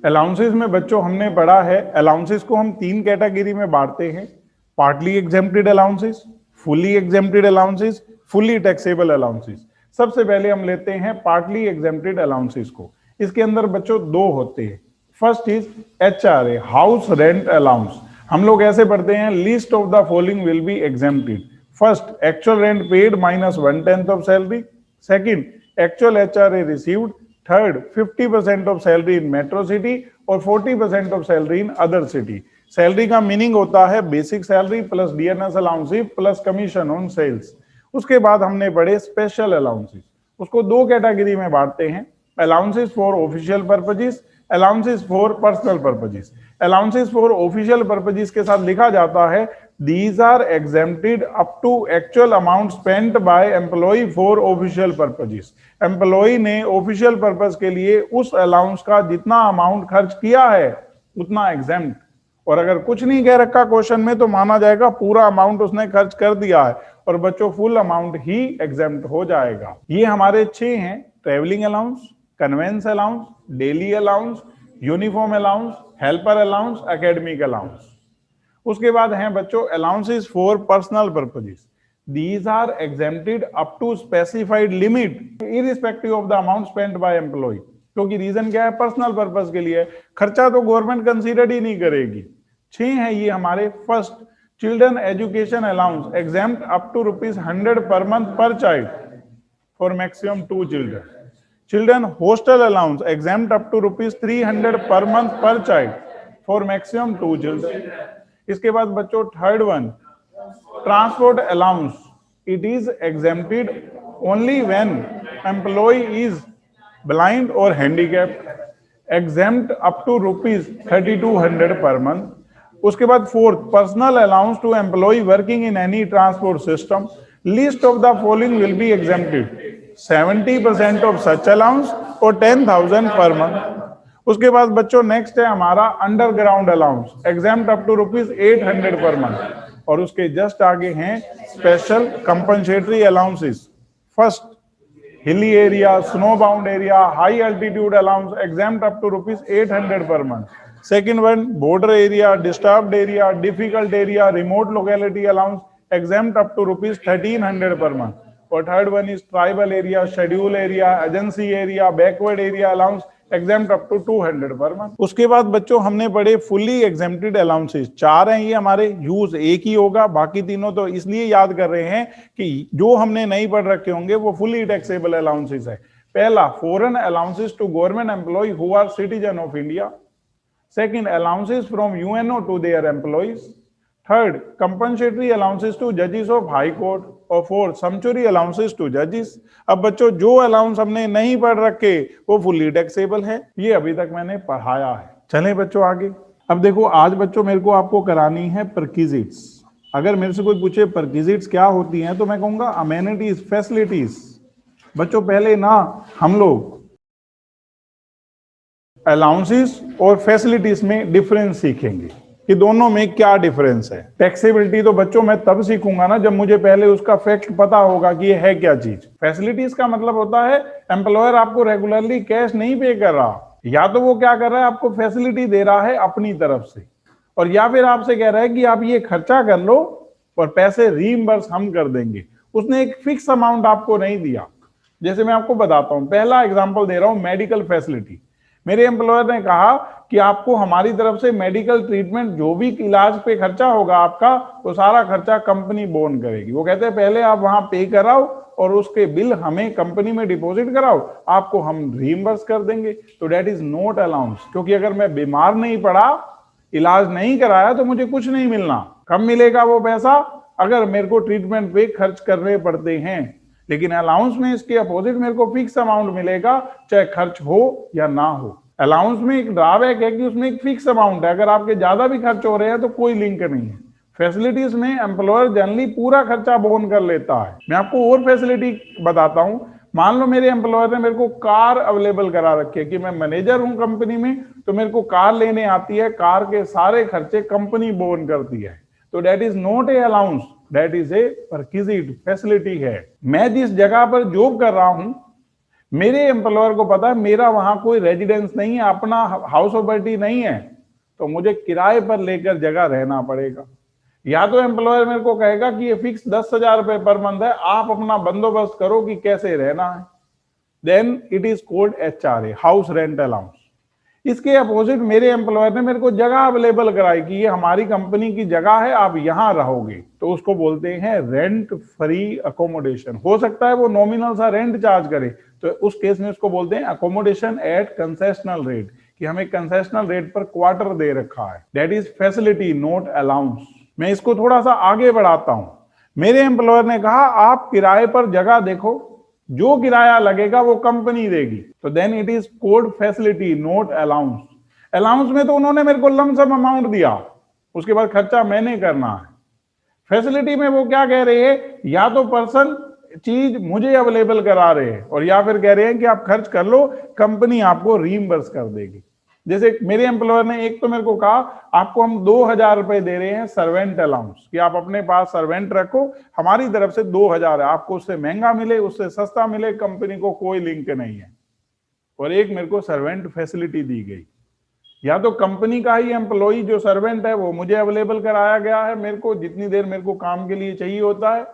Allowances में बच्चों हमने पढ़ा है, अलाउंसेस को हम तीन कैटेगरी में बांटते हैं, partly exempted allowances, fully exempted allowances, fully taxable allowances. सबसे पहले हम लेते हैं पार्टली एग्जेम्प्टेड अलाउंसेस को। इसके अंदर बच्चों दो होते हैं। First is HRA, house rent allowance. हम लोग ऐसे पढ़ते हैं, list of the following will be exempted. First, actual rent paid minus 1/10 of salary. Second, actual HRA received. Third, 50% of salary in metro city और 40% of salary in other city. Salary का meaning होता है basic salary plus DNS allowances plus commission on sales. उसके बाद हमने पढ़े special allowances. उसको दो कैटेगरी में बांटते हैं, allowances for official purposes, allowances for personal purposes. Allowances for official purposes के साथ लिखा जाता है, these are exempted up to actual amount spent by employee for official purposes। Employee ने ऑफिशियल पर्पस के लिए उस अलाउंस का जितना अमाउंट खर्च किया है उतना एग्जेम्प्ट, और अगर कुछ नहीं कह रखा क्वेश्चन में तो माना जाएगा पूरा अमाउंट उसने खर्च कर दिया है, और बच्चों फुल अमाउंट ही एग्जेम्प्ट हो जाएगा। ये हमारे 6 हैं, travelling allowance, conveyance allowance, daily allowance, uniform allowance, helper allowance, academic allowance. उसके बाद हैं बच्चों allowances for personal purposes. These are exempted up to specified limit irrespective of the amount spent by employee। क्योंकि रीजन क्या है, personal purpose के लिए, खर्चा तो गवर्नमेंट कंसीडर ही नहीं करेगी। 6 है ये हमारे। First, children education allowance exempt up to ₹100 per month per child for maximum 2 children. Children hostel allowance exempt up to ₹300 per month per child for maximum 2 children. इसके बाद बच्चों third one, transport allowance, it is exempted only when employ is blind और handicapped, exempt up to ₹3200 per month. उसके बाद fourth, personal allowance to employ working in any transport system, list of the following will be exempted, 70% of such allowance और 10,000 पर month. उसके बाद बच्चों next है हमारा underground allowance, exempt up to ₹800 per month. और उसके जस्ट आगे हैं special compensatory allowances. First, hilly area, snow bound area, high altitude allowance exempt up to ₹800 per month. Second one, border area, disturbed area, difficult area, remote locality allowance exempt up to ₹1300 per month. और third one is tribal area, schedule area, agency area, backward area allowance exempt up to 200 पर month. उसके बाद बच्चों हमने पढ़े fully exempted allowances. 4 हैं ये हमारे, यूज एक ही होगा, बाकी तीनों तो इसलिए याद कर रहे हैं कि जो हमने नहीं पढ़ रखे होंगे वो फुली टैक्सेबल अलाउंसेस है। पहला, foreign allowances to government employ who are citizen of India. Second, allowances from UNO to their employees. Third, compensatory allowances to जजेस ऑफ हाई कोर्ट। और फोर्थ, सैंक्चुअरी अलाउंसेस टू जजेस। अब बच्चों जो allowance हमने नहीं पढ़ रखे वो फुली टैक्सेबल है, ये अभी तक मैंने पढ़ाया है। चलें बच्चों आगे। अब देखो आज बच्चों मेरे को आपको करानी है परक्विजिट्स। अगर मेरे से कोई पूछे परक्विजिट्स क्या होती हैं तो मैं कहूंगा अमेनिटीज, फैसिलिटीज। बच्चों पहले ना हम लोग अलाउंसेस और फैसिलिटीज में डिफरेंस सीखेंगे कि दोनों में क्या डिफरेंस है। टैक्सेबिलिटी तो बच्चों मैं तब सीखूंगा ना जब मुझे पहले उसका फैक्ट पता होगा कि ये है क्या चीज। फैसिलिटीज का मतलब होता है एम्प्लॉयर आपको रेगुलरली कैश नहीं पे कर रहा, या तो वो क्या कर रहा है आपको फैसिलिटी दे रहा है अपनी तरफ से, और या फिर आपसे कह रहा है कि आप ये खर्चा कर लो और पैसे रीइंबर्स हम कर देंगे। उसने एक फिक्स अमाउंट आपको नहीं दिया। जैसे मैं आपको बताता हूं, पहला एग्जांपल दे रहा हूं, मेडिकल फैसिलिटी। मेरे एम्प्लॉयर ने कहा कि आपको हमारी तरफ से मेडिकल ट्रीटमेंट, जो भी इलाज पे खर्चा होगा आपका, वो सारा खर्चा कंपनी बोन करेगी। वो कहते हैं पहले आप वहां पे कराओ और उसके बिल हमें कंपनी में डिपॉजिट कराओ, आपको हम रीइंबर्स कर देंगे। तो दैट इज नॉट अलाउंस, क्योंकि अगर मैं बीमार नहीं पड़ा, इलाज नहीं कराया तो मुझे कुछ नहीं मिलना। कब मिलेगा वो पैसा? अगर मेरे को ट्रीटमेंट पे खर्च करने पड़ते हैं। लेकिन अलाउंस में इसके अपोजिट मेरे को फिक्स अमाउंट मिलेगा, चाहे खर्च हो या ना हो। अलाउंस में एक ड्रॉबैक है कि उसमें एक फिक्स अमाउंट है, अगर आपके ज्यादा भी खर्च हो रहे हैं तो कोई लिंक नहीं है। फैसिलिटीज में एम्प्लॉयर जनरली पूरा खर्चा बोन कर लेता है। मैं आपको और फैसिलिटी बताता हूं। मान लो मेरे एम्प्लॉयर ने मेरे को कार अवेलेबल करा रखी है कि मैं मैनेजर हूं कंपनी में, तो मेरे को कार लेने आती है, कार के सारे खर्चे कंपनी बोन करती है। तो that is not A allowance, that is a perquisite, facility है। मैं जिस जगह पर जॉब कर रहा हूं, मेरे एम्प्लॉयर को पता है मेरा वहां कोई रेजिडेंस नहीं है, अपना हाउस प्रॉपर्टी नहीं है, तो मुझे किराए पर लेकर जगह रहना पड़ेगा। या तो एम्प्लॉयर मेरे को कहेगा कि ये फिक्स 10,000 रुपए पर मंथ है, आप अपना बंदोबस्त करो कि कैसे रहना है, then it is called HRA, house rent allowance. इसके अपोजिट मेरे एम्प्लॉयर ने मेरे को जगह अवेलेबल कराई कि ये हमारी कंपनी की जगह है, आप यहां रहोगे, तो उसको बोलते हैं रेंट फ्री अकोमोडेशन। हो सकता है वो नॉमिनल सा रेंट चार्ज करे, तो उस केस में उसको बोलते हैं अकोमोडेशन एट कंसेशनल रेट, कि हमें कंसेशनल रेट पर क्वार्टर दे रखा है। That is facility not allowance. मैं इसको थोड़ा सा आगे बढ़ाता हूं। मेरे एम्प्लॉयर ने कहा आप किराए पर जगह देखो, जो किराया लगेगा वो कंपनी देगी, तो then it is called facility not allowance. Allowance में तो उन्होंने मेरे को लमसम अमाउंट दिया, उसके बाद खर्चा मैंने करना है। फैसिलिटी में वो क्या कह रहे हैं, या तो पर्सन चीज मुझे अवेलेबल करा रहे हैं, और या फिर कह रहे हैं कि आप खर्च कर लो, कंपनी आपको रीइंबर्स कर देगी। जैसे मेरे एम्प्लॉयर ने एक तो मेरे को कहा आपको हम 2,000 रुपए दे रहे हैं सर्वेंट अलाउंस, कि आप अपने पास सर्वेंट रखो, हमारी तरफ से 2,000 है, आपको उससे महंगा मिले उससे सस्ता मिले, कंपनी को कोई लिंक नहीं है। और एक मेरे को सर्वेंट फैसिलिटी दी गई, या तो कंपनी का ही एम्प्लॉई जो सर्वेंट है वो मुझे अवेलेबल कराया गया है, मेरे को जितनी देर मेरे को काम के लिए चाहिए होता है,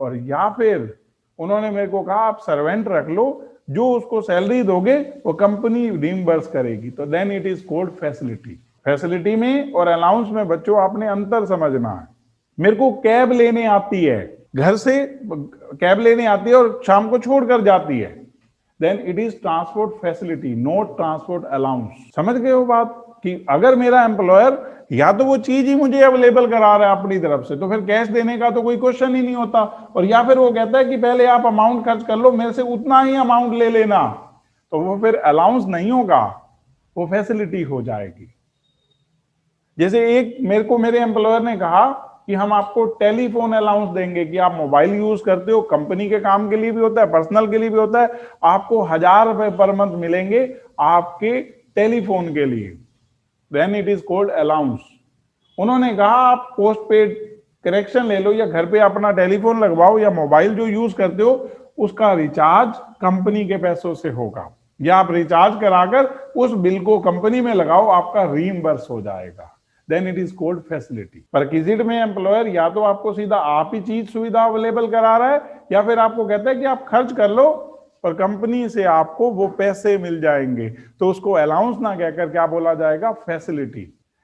और या फिर उन्होंने मेरे को कहा आप सर्वेंट रख लो, जो उसको सैलरी दोगे वो कंपनी रिइंबर्स करेगी, तो then it is called facility. Facility में और अलाउंस में बच्चों आपने अंतर समझना है। मेरे को कैब लेने आती है, घर से कैब लेने आती है और शाम को छोड़कर जाती है, then it is transport facility not transport allowance. समझ गए हो बात, कि अगर मेरा एम्प्लॉयर या तो वो चीज ही मुझे अवेलेबल करा रहा है अपनी तरफ से, तो फिर कैश देने का तो कोई क्वेश्चन ही नहीं होता, और या फिर वो कहता है कि पहले आप अमाउंट खर्च कर लो, मेरे से उतना ही अमाउंट ले लेना, तो वो फिर अलाउंस नहीं होगा, वो फैसिलिटी हो जाएगी। जैसे एक मेरे को मेरे एम्प्लॉयर ने कहा कि हम आपको टेलीफोन अलाउंस देंगे, कि आप मोबाइल यूज करते हो, कंपनी के काम के लिए भी होता है, पर्सनल के लिए भी होता है, आपको 1,000 रुपए पर मंथ मिलेंगे आपके टेलीफोन के लिए, then it is called allowance. उन्होंने कहा आप पोस्ट पेड कनेक्शन ले लो, या घर पे अपना टेलीफोन लगवाओ, या मोबाइल जो यूज करते हो उसका रिचार्ज कंपनी के पैसों से होगा, या आप रिचार्ज कराकर उस बिल को कंपनी में लगाओ, आपका रीइंबर्स हो जाएगा, then it is called facility. Perquisite में एम्प्लॉयर या तो आपको सीधा आप ही चीज सुविधा अवेलेबल करा रहा है, या फिर आपको कहता है कि आप खर्च कर लो और कंपनी से आपको वो पैसे मिल जाएंगे, तो उसको अलाउंस ना कहकर क्या बोला जाएगा, फैसिलिटी।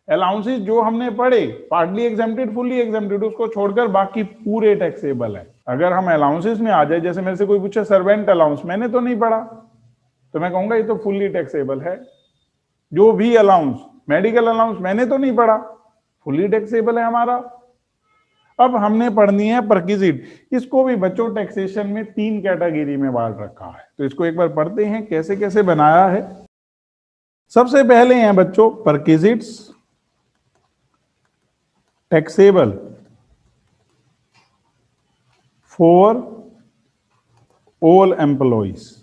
अलाउंसेस जो हमने पढ़े, पार्टली एग्जेम्प्टेड, फुल्ली एग्जेम्प्टेड, उसको छोड़कर बाकी पूरे टैक्सेबल है। अगर हम अलाउंसेस में आ जाए, जैसे मेरे से कोई पूछे सर्वेंट अलाउंस, मैंने तो नहीं पढ़ा, तो मैं कहूंगा ये तो फुल्ली टैक्सेबल है। जो भी अलाउंस, मेडिकल अलाउंस मैंने तो नहीं पढ़ा, फुल्ली टैक्सेबल है हमारा। अब हमने पढ़नी है परक्विजिट। इसको भी बच्चों टैक्सेशन में 3 कैटेगरी में बांट रखा है, तो इसको एक बार पढ़ते हैं कैसे कैसे बनाया है। सबसे पहले हैं बच्चों perquisites taxable for all employees.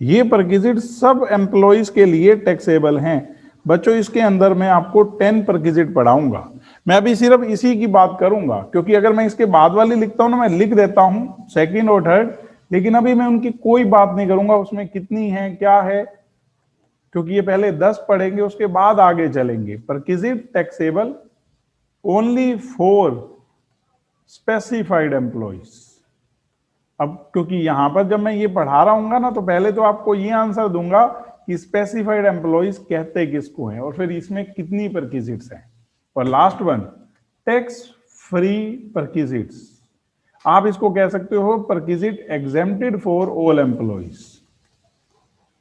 ये परक्विजिट सब एम्प्लॉइज के लिए टैक्सेबल हैं। बच्चों इसके अंदर मैं आपको 10 परक्विजिट पढ़ाऊंगा। मैं अभी सिर्फ इसी की बात करूंगा, क्योंकि अगर मैं इसके बाद वाली लिखता हूं ना, मैं लिख देता हूं सेकंड और थर्ड, लेकिन अभी मैं उनकी कोई बात नहीं करूंगा, उसमें कितनी है क्या है, क्योंकि ये पहले 10 पढ़ेंगे उसके बाद आगे चलेंगे। Perquisite taxable only for specified employees. अब क्योंकि यहां पर जब मैं ये पढ़ा रहा हूँ ना, तो पहले तो आपको ये आंसर दूंगा कि स्पेसिफाइड एम्प्लॉइज कहते किसको हैं, और फिर इसमें कितनी परक्विजिट्स हैं। और last one tax free perquisites, आप इसको कह सकते हो perquisite exempted for all employees.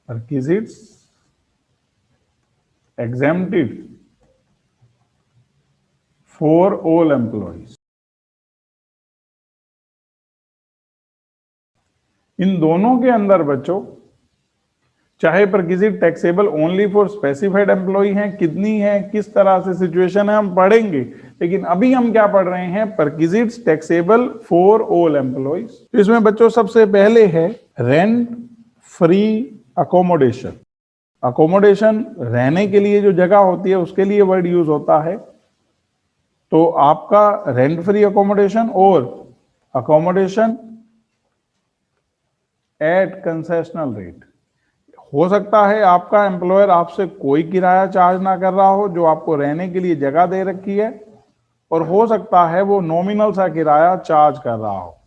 Perquisites exempted for all employees. इन दोनों के अंदर बच्चों चाहे perquisite taxable only for specified employee हैं, कितनी है, किस तरह से सिचुएशन है, हम पढ़ेंगे। लेकिन अभी हम क्या पढ़ रहे हैं, perquisite taxable for all employees. तो इसमें बच्चों सबसे पहले है रेंट फ्री अकोमोडेशन। अकोमोडेशन रहने के लिए जो जगह होती है उसके लिए वर्ड यूज होता है। तो आपका रेंट फ्री अकोमोडेशन और अकोमोडेशन एट कंसेशनल रेट। हो सकता है आपका एम्प्लॉयर आपसे कोई किराया चार्ज ना कर रहा हो, जो आपको रहने के लिए जगह दे रखी है, और हो सकता है वो नॉमिनल सा किराया चार्ज कर रहा हो,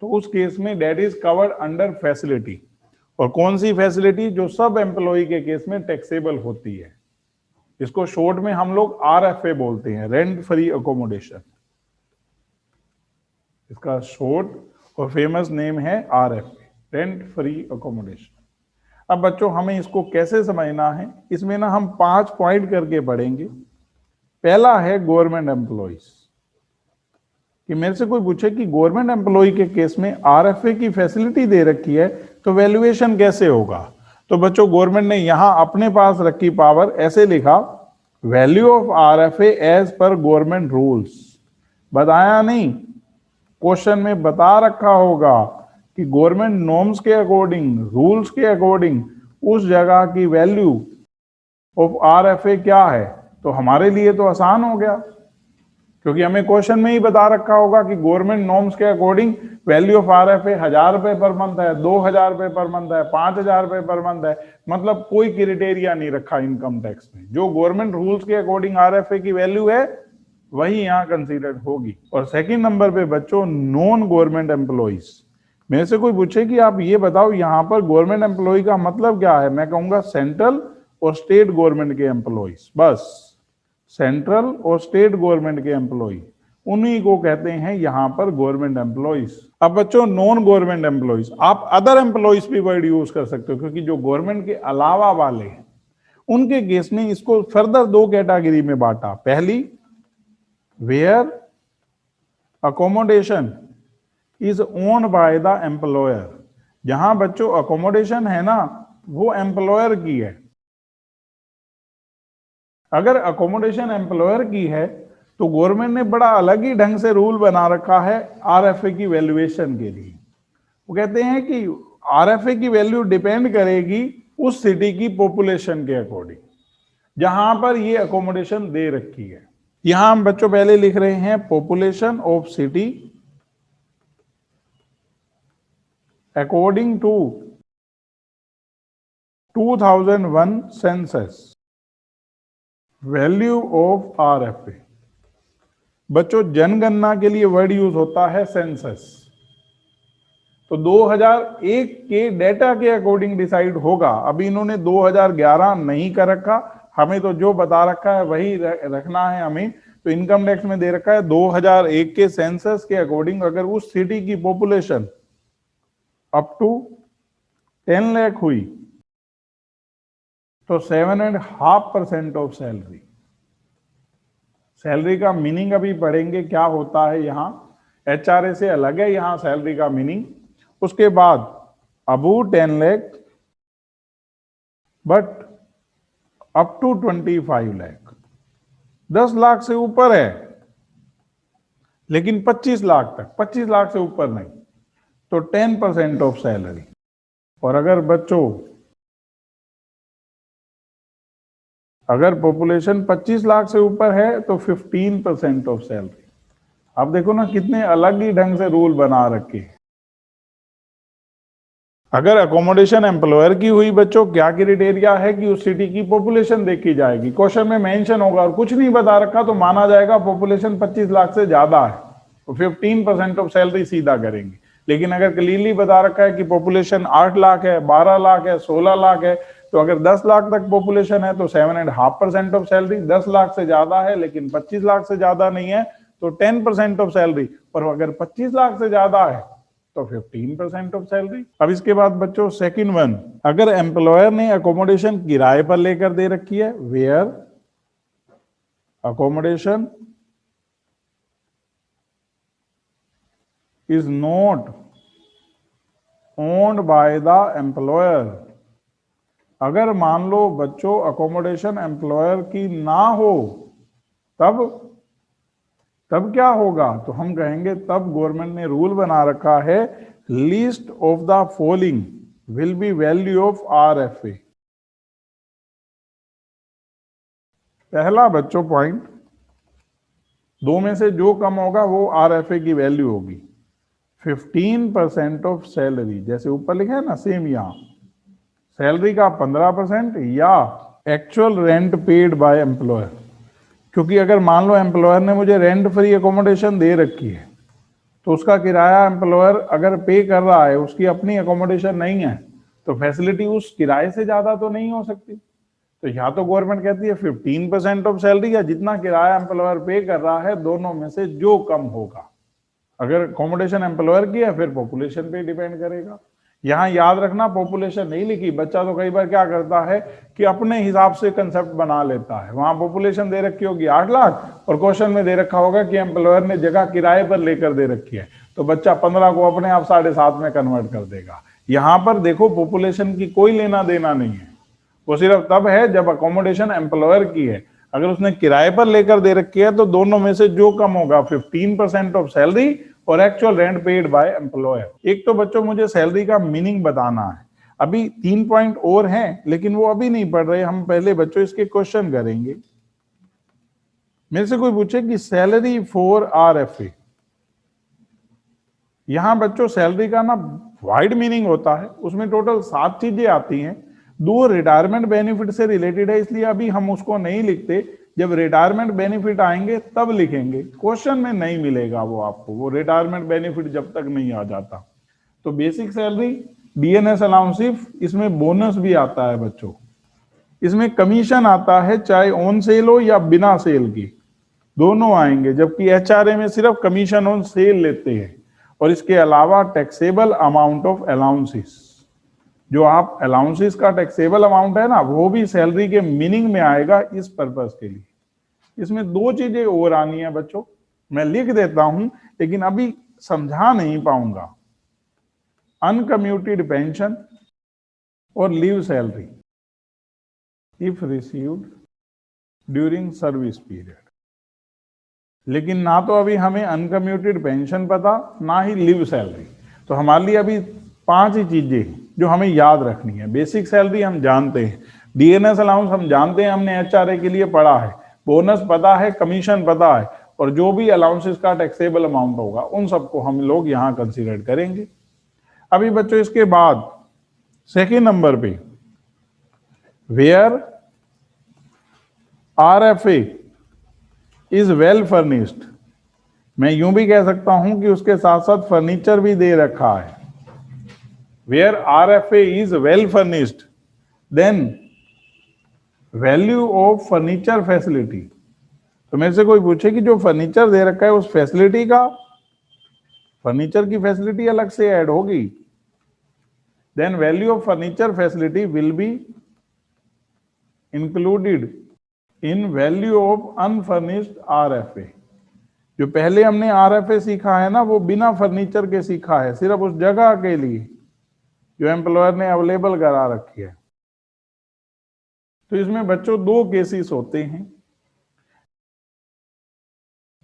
तो उस केस में that is covered under facility. और कौन सी फैसिलिटी? जो सब एम्प्लॉय के केस में टैक्सेबल होती है। इसको शॉर्ट में हम लोग RFA बोलते हैं, रेंट फ्री अकोमोडेशन। इसका शॉर्ट और फेमस नेम है RFA, रेंट फ्री अकोमोडेशन। अब बच्चों हमें इसको कैसे समझना है, इसमें ना हम 5 पॉइंट करके पढ़ेंगे। पहला है गवर्नमेंट एम्प्लॉइज, कि मेरे से कोई पूछे कि गवर्नमेंट एम्प्लॉय के केस में RFA की फैसिलिटी दे रखी है तो वैल्यूएशन कैसे होगा। तो बच्चों गवर्नमेंट ने यहां अपने पास रखी पावर, ऐसे लिखा, value of RFA as per government rules. बताया नहीं, क्वेश्चन में बता रखा होगा कि गवर्नमेंट नॉर्म्स के अकॉर्डिंग, रूल्स के अकॉर्डिंग उस जगह की वैल्यू ऑफ RFA क्या है। तो हमारे लिए तो आसान हो गया, क्योंकि हमें क्वेश्चन में ही बता रखा होगा कि गवर्नमेंट नॉर्म्स के अकॉर्डिंग वैल्यू ऑफ RFA 1000 रुपए पर मंथ है, 2000 रुपए पर मंथ है, 5000 रुपए पर मंथ है। मतलब कोई क्राइटेरिया नहीं रखा इनकम टैक्स में, जो गवर्नमेंट रूल्स के अकॉर्डिंग RFA की वैल्यू है वही यहाँ कंसीडर्ड होगी। और सेकंड नंबर पे बच्चों नॉन गवर्नमेंट एम्प्लॉइज। मेरे से कोई पूछे कि आप ये बताओ यहाँ पर गवर्नमेंट एम्प्लॉय का मतलब क्या है, मैं कहूंगा सेंट्रल और स्टेट गवर्नमेंट के एम्प्लॉइज। बस सेंट्रल और स्टेट गवर्नमेंट के एम्प्लॉय, उन्हीं को कहते हैं यहां पर गवर्नमेंट एम्प्लॉइज। अब बच्चों नॉन गवर्नमेंट एम्प्लॉइज, आप अदर एम्प्लॉइज भी वर्ड यूज कर सकते हो, क्योंकि जो गवर्नमेंट के अलावा वाले हैं उनके केस में इसको फर्दर 2 कैटेगरी में बांटा। पहली, where accommodation is owned by the employer. जहां बच्चों अकोमोडेशन है ना वो एम्प्लॉयर की है। अगर अकोमोडेशन एम्प्लॉयर की है तो गवर्नमेंट ने बड़ा अलग ही ढंग से रूल बना रखा है RFA की वैल्यूएशन के लिए। वो कहते हैं कि RFA की वैल्यू डिपेंड करेगी उस सिटी की पॉपुलेशन के अकॉर्डिंग, जहां पर ये अकोमोडेशन दे रखी है। यहां हम बच्चों पहले लिख रहे हैं population of city according to 2001 census, value of RFA। बच्चों जनगणना के लिए वर्ड यूज होता है सेंसस, तो 2001 के डेटा के अकॉर्डिंग डिसाइड होगा। अभी इन्होंने 2011 नहीं कर रखा, हमें तो जो बता रखा है वही रखना है हमें। तो इनकम टैक्स में दे रखा है 2001 के सेंसस के अकॉर्डिंग अगर उस सिटी की पॉपुलेशन अप टू 10 लाख हुई तो 7.5% ऑफ सैलरी। सैलरी का मीनिंग अभी पढ़ेंगे क्या होता है यहाँ, HRA से अलग है यहाँ सैलरी का मीनिंग। उसके बाद अबू 10 lakh but up to 25 lakh, 10 lakh से ऊपर है लेकिन 25 लाख तक, 25 लाख से ऊपर नहीं, तो 10% ऑफ सैलरी। और अगर बच्चों अगर पॉपुलेशन 25 लाख से ऊपर है तो 15% ऑफ सैलरी। आप देखो ना कितने अलग ही ढंग से रूल बना रखे। अगर अकोमोडेशन एम्प्लॉयर की हुई बच्चों, क्या क्राइटेरिया है कि उस सिटी की पॉपुलेशन देखी जाएगी, क्वेश्चन में मेंशन होगा और कुछ नहीं बता रखा तो माना जाएगा पॉपुलेशन 25 लाख से ज्यादा है, तो 15% ऑफ सैलरी सीधा करेंगे। लेकिन अगर क्लियरली बता रखा है कि पॉपुलेशन 8 लाख है, 12 लाख है, 16 लाख है, तो अगर 10 लाख तक पॉपुलेशन है तो 7.5% ऑफ सैलरी। 10 लाख से ज्यादा है लेकिन 25 लाख से ज्यादा नहीं है तो 10% ऑफ सैलरी। और अगर 25 लाख से ज्यादा है तो 15% ऑफ सैलरी। अब इसके बाद बच्चों सेकंड वन, अगर एम्प्लॉयर ने अकोमोडेशन किराए पर लेकर दे रखी है, where accommodation is not owned by the employer. अगर मान लो बच्चों अकोमोडेशन एम्प्लॉयर की ना हो तब क्या होगा, तो हम कहेंगे तब गवर्नमेंट ने रूल बना रखा है least of the following will be value of RFA। पहला बच्चों पॉइंट, दो में से जो कम होगा वो RFA की वैल्यू होगी। 15% ऑफ सैलरी, जैसे ऊपर लिखा है ना सेम यहाँ, सैलरी का 15% या actual rent paid by employer. क्योंकि अगर मान लो एम्प्लॉयर ने मुझे रेंट फ्री अकोमोडेशन दे रखी है, तो उसका किराया एम्प्लॉयर अगर पे कर रहा है, उसकी अपनी अकोमोडेशन नहीं है, तो फैसिलिटी उस किराए से ज्यादा तो नहीं हो सकती। तो या तो गवर्नमेंट कहती है 15% ऑफ सैलरी, या जितना किराया एम्प्लॉयर पे कर रहा है दोनों में से जो कम होगा। अगर अकोमोडेशन एम्प्लॉयर की है फिर पॉपुलेशन पे डिपेंड करेगा। यहाँ याद रखना पॉपुलेशन नहीं लिखी, बच्चा तो कई बार क्या करता है कि अपने हिसाब से कंसेप्ट बना लेता है। वहां पॉपुलेशन दे रखी होगी 8 लाख और क्वेश्चन में दे रखा होगा कि एम्प्लॉयर ने जगह किराए पर लेकर दे रखी है, तो बच्चा 15 को अपने आप 7.5 में कन्वर्ट कर देगा। यहाँ पर देखो पॉपुलेशन की कोई लेना देना नहीं है, वो सिर्फ तब है जब अकोमोडेशन एम्प्लॉयर की है। अगर उसने किराए पर लेकर दे रखी है तो दोनों में से जो कम होगा 15% ऑफ सैलरी और actual rent paid by employer. एक तो बच्चों मुझे सैलरी का मीनिंग बताना है। अभी 3 पॉइंट और हैं, लेकिन वो अभी नहीं पढ़ रहे, हम पहले बच्चों इसके क्वेश्चन करेंगे। मेरे से कोई पूछे कि सैलरी फॉर आरएफए, यहां बच्चों सैलरी का ना वाइड मीनिंग होता है, उसमें टोटल 7 चीजें आती हैं। 2 रिटायरमेंट बेनिफिट से रिलेटेड है, इसलिए अभी हम उसको नहीं लिखते, जब रिटायरमेंट बेनिफिट आएंगे तब लिखेंगे। क्वेश्चन में नहीं मिलेगा वो आपको, वो रिटायरमेंट बेनिफिट जब तक नहीं आ जाता। तो बेसिक सैलरी, डीएनएस अलाउंस, इसमें बोनस भी आता है बच्चों, इसमें कमीशन आता है, चाहे ऑन सेल हो या बिना सेल की, दोनों आएंगे। जबकि एचआरए में सिर्फ कमीशन ऑन सेल लेते हैं। और इसके अलावा टैक्सेबल अमाउंट ऑफ अलाउंसेस, जो आप अलाउंसेस का टैक्सेबल अमाउंट है ना, वो भी सैलरी के मीनिंग में आएगा इस पर्पस के लिए। इसमें 2 चीजें और आनी है बच्चों, मैं लिख देता हूं लेकिन अभी समझा नहीं पाऊंगा। अनकम्यूटेड पेंशन और leave salary if received during service period. लेकिन ना तो अभी हमें अनकम्यूटेड पेंशन पता, ना ही लीव सैलरी। तो हमारे लिए अभी 5 ही चीजें जो हमें याद रखनी है। बेसिक सैलरी हम जानते हैं, डीएनएस अलाउंस हम जानते हैं, हमने एचआरए के लिए पढ़ा है, बोनस पता है, कमीशन पता है, और जो भी अलाउंसेस का टैक्सेबल अमाउंट होगा उन सबको हम लोग यहाँ कंसीडर करेंगे। अभी बच्चों इसके बाद सेकेंड नंबर पे, where RFA is well furnished, मैं यूं भी कह सकता हूं कि उसके साथ साथ फर्नीचर भी दे रखा है। Where RFA is well furnished, then value of furniture facility. तो मेरे से कोई पूछे कि जो फर्नीचर दे रखा है उस फैसिलिटी का, फर्नीचर की फैसिलिटी अलग से ऐड होगी, then value of furniture facility will be included in value of unfurnished RFA. जो पहले हमने आरएफए सीखा है ना, वो बिना फर्नीचर के सीखा है, सिर्फ उस जगह के लिए जो एम्प्लॉयर ने अवेलेबल करा रखी है। तो इसमें बच्चों 2 केसेस होते हैं,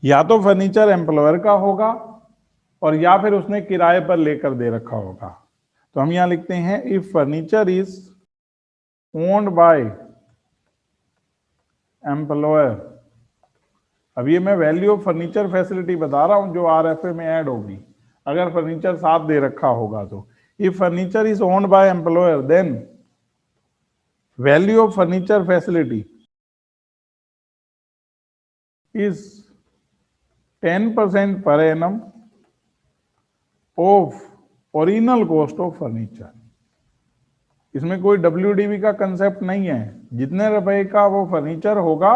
या तो फर्नीचर एम्प्लॉयर का होगा और या फिर उसने किराए पर लेकर दे रखा होगा। तो हम यहां लिखते हैं if furniture is owned by employer. अब ये मैं वैल्यू ऑफ फर्नीचर फैसिलिटी बता रहा हूं जो आरएफए में ऐड होगी, अगर फर्नीचर साथ दे रखा होगा तो। If furniture is owned by employer then value of furniture facility is 10% per annum of original cost of furniture. इसमें कोई डब्ल्यूडीवी का कंसेप्ट नहीं है, जितने रुपए का वो फर्नीचर होगा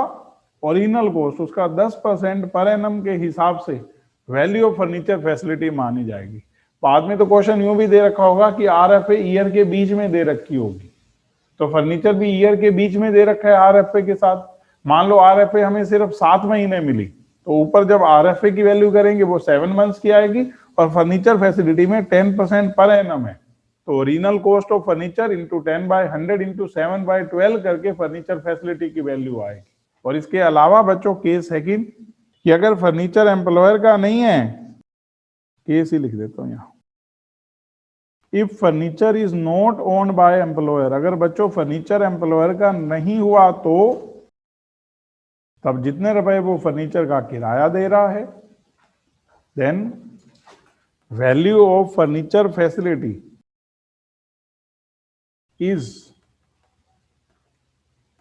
ओरिजिनल कॉस्ट उसका 10% पर एनम के हिसाब से वैल्यू ऑफ फर्नीचर फैसिलिटी मानी जाएगी। बाद में तो क्वेश्चन यूं भी दे रखा होगा कि आरएफए ईयर के बीच में दे रखी होगी, तो फर्नीचर भी ईयर के बीच में दे रखा है आरएफए के साथ। मान लो आरएफए हमें सिर्फ 7 महीने मिली, तो ऊपर जब आरएफए की वैल्यू करेंगे वो 7 मंथ्स की आएगी, और फर्नीचर फैसिलिटी में 10% पर एनम है, तो original cost of furniture into 10/100 into 7/12 करके फर्नीचर फैसिलिटी की वैल्यू आएगी। और इसके अलावा बच्चों केस है कि अगर फर्नीचर एम्प्लॉयर का नहीं है, केस ही लिख देता हूं यहां, if furniture is not owned by employer, अगर बच्चों फर्नीचर एम्प्लॉयर का नहीं हुआ तो तब जितने रुपए वो फर्नीचर का किराया दे रहा है, then value of furniture facility is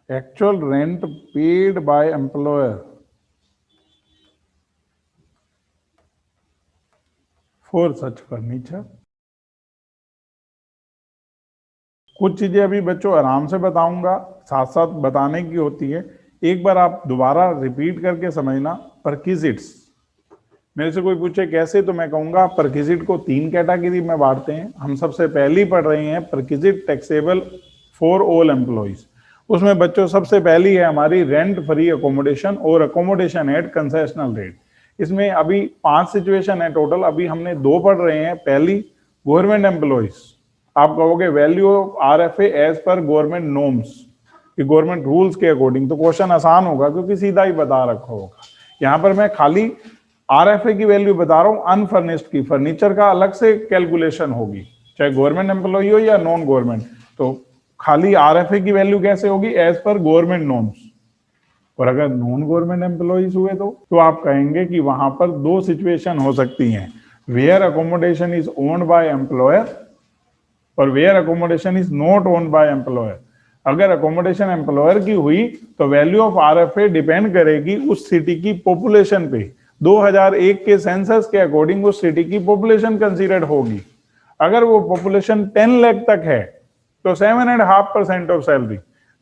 actual rent paid by employer for such furniture। कुछ चीजें अभी बच्चों आराम से बताऊंगा, साथ साथ बताने की होती है, एक बार आप दोबारा रिपीट करके समझना। परक्विजिट्स, मेरे से कोई पूछे कैसे, तो मैं कहूंगा परक्विजिट को 3 कैटेगरी में बांटते हैं। हम सबसे पहली पढ़ रहे हैं perquisite taxable for all employees. उसमें बच्चों सबसे पहली है हमारी रेंट फ्री अकोमोडेशन और अकोमोडेशन एट कंसेशनल रेट। इसमें अभी 5 सिचुएशन है टोटल, अभी हमने 2 पढ़ रहे हैं। पहली, गवर्नमेंट एम्प्लॉइज, आप कहोगे value of RFA as per government norms, कि गवर्नमेंट रूल्स के अकॉर्डिंग, तो क्वेश्चन आसान होगा क्योंकि सीधा ही बता रखा होगा। यहाँ पर मैं खाली आरएफए की वैल्यू बता रहा हूँ, अनफर्निश्ड की, फर्नीचर का अलग से कैलकुलेशन होगी, चाहे गवर्नमेंट एम्प्लॉय हो या नॉन गवर्नमेंट। तो खाली आरएफए की वैल्यू कैसे होगी, एज पर गवर्नमेंट नॉर्म्स। और अगर नॉन गवर्नमेंट एम्प्लॉइज हुए तो आप कहेंगे कि वहां पर 2 सिचुएशन हो सकती हैं, where accommodation is owned by employer और where accommodation is not owned by employer. अगर अकोमोडेशन एम्प्लॉयर की हुई तो वैल्यू ऑफ आरएफए डिपेंड करेगी उस सिटी की पॉपुलेशन पे। 2001 के सेंसस के अकॉर्डिंग उस सिटी की पॉपुलेशन कंसीडर्ड होगी। अगर वो पॉपुलेशन 10 लाख तक है तो 7.5% ऑफ सैलरी,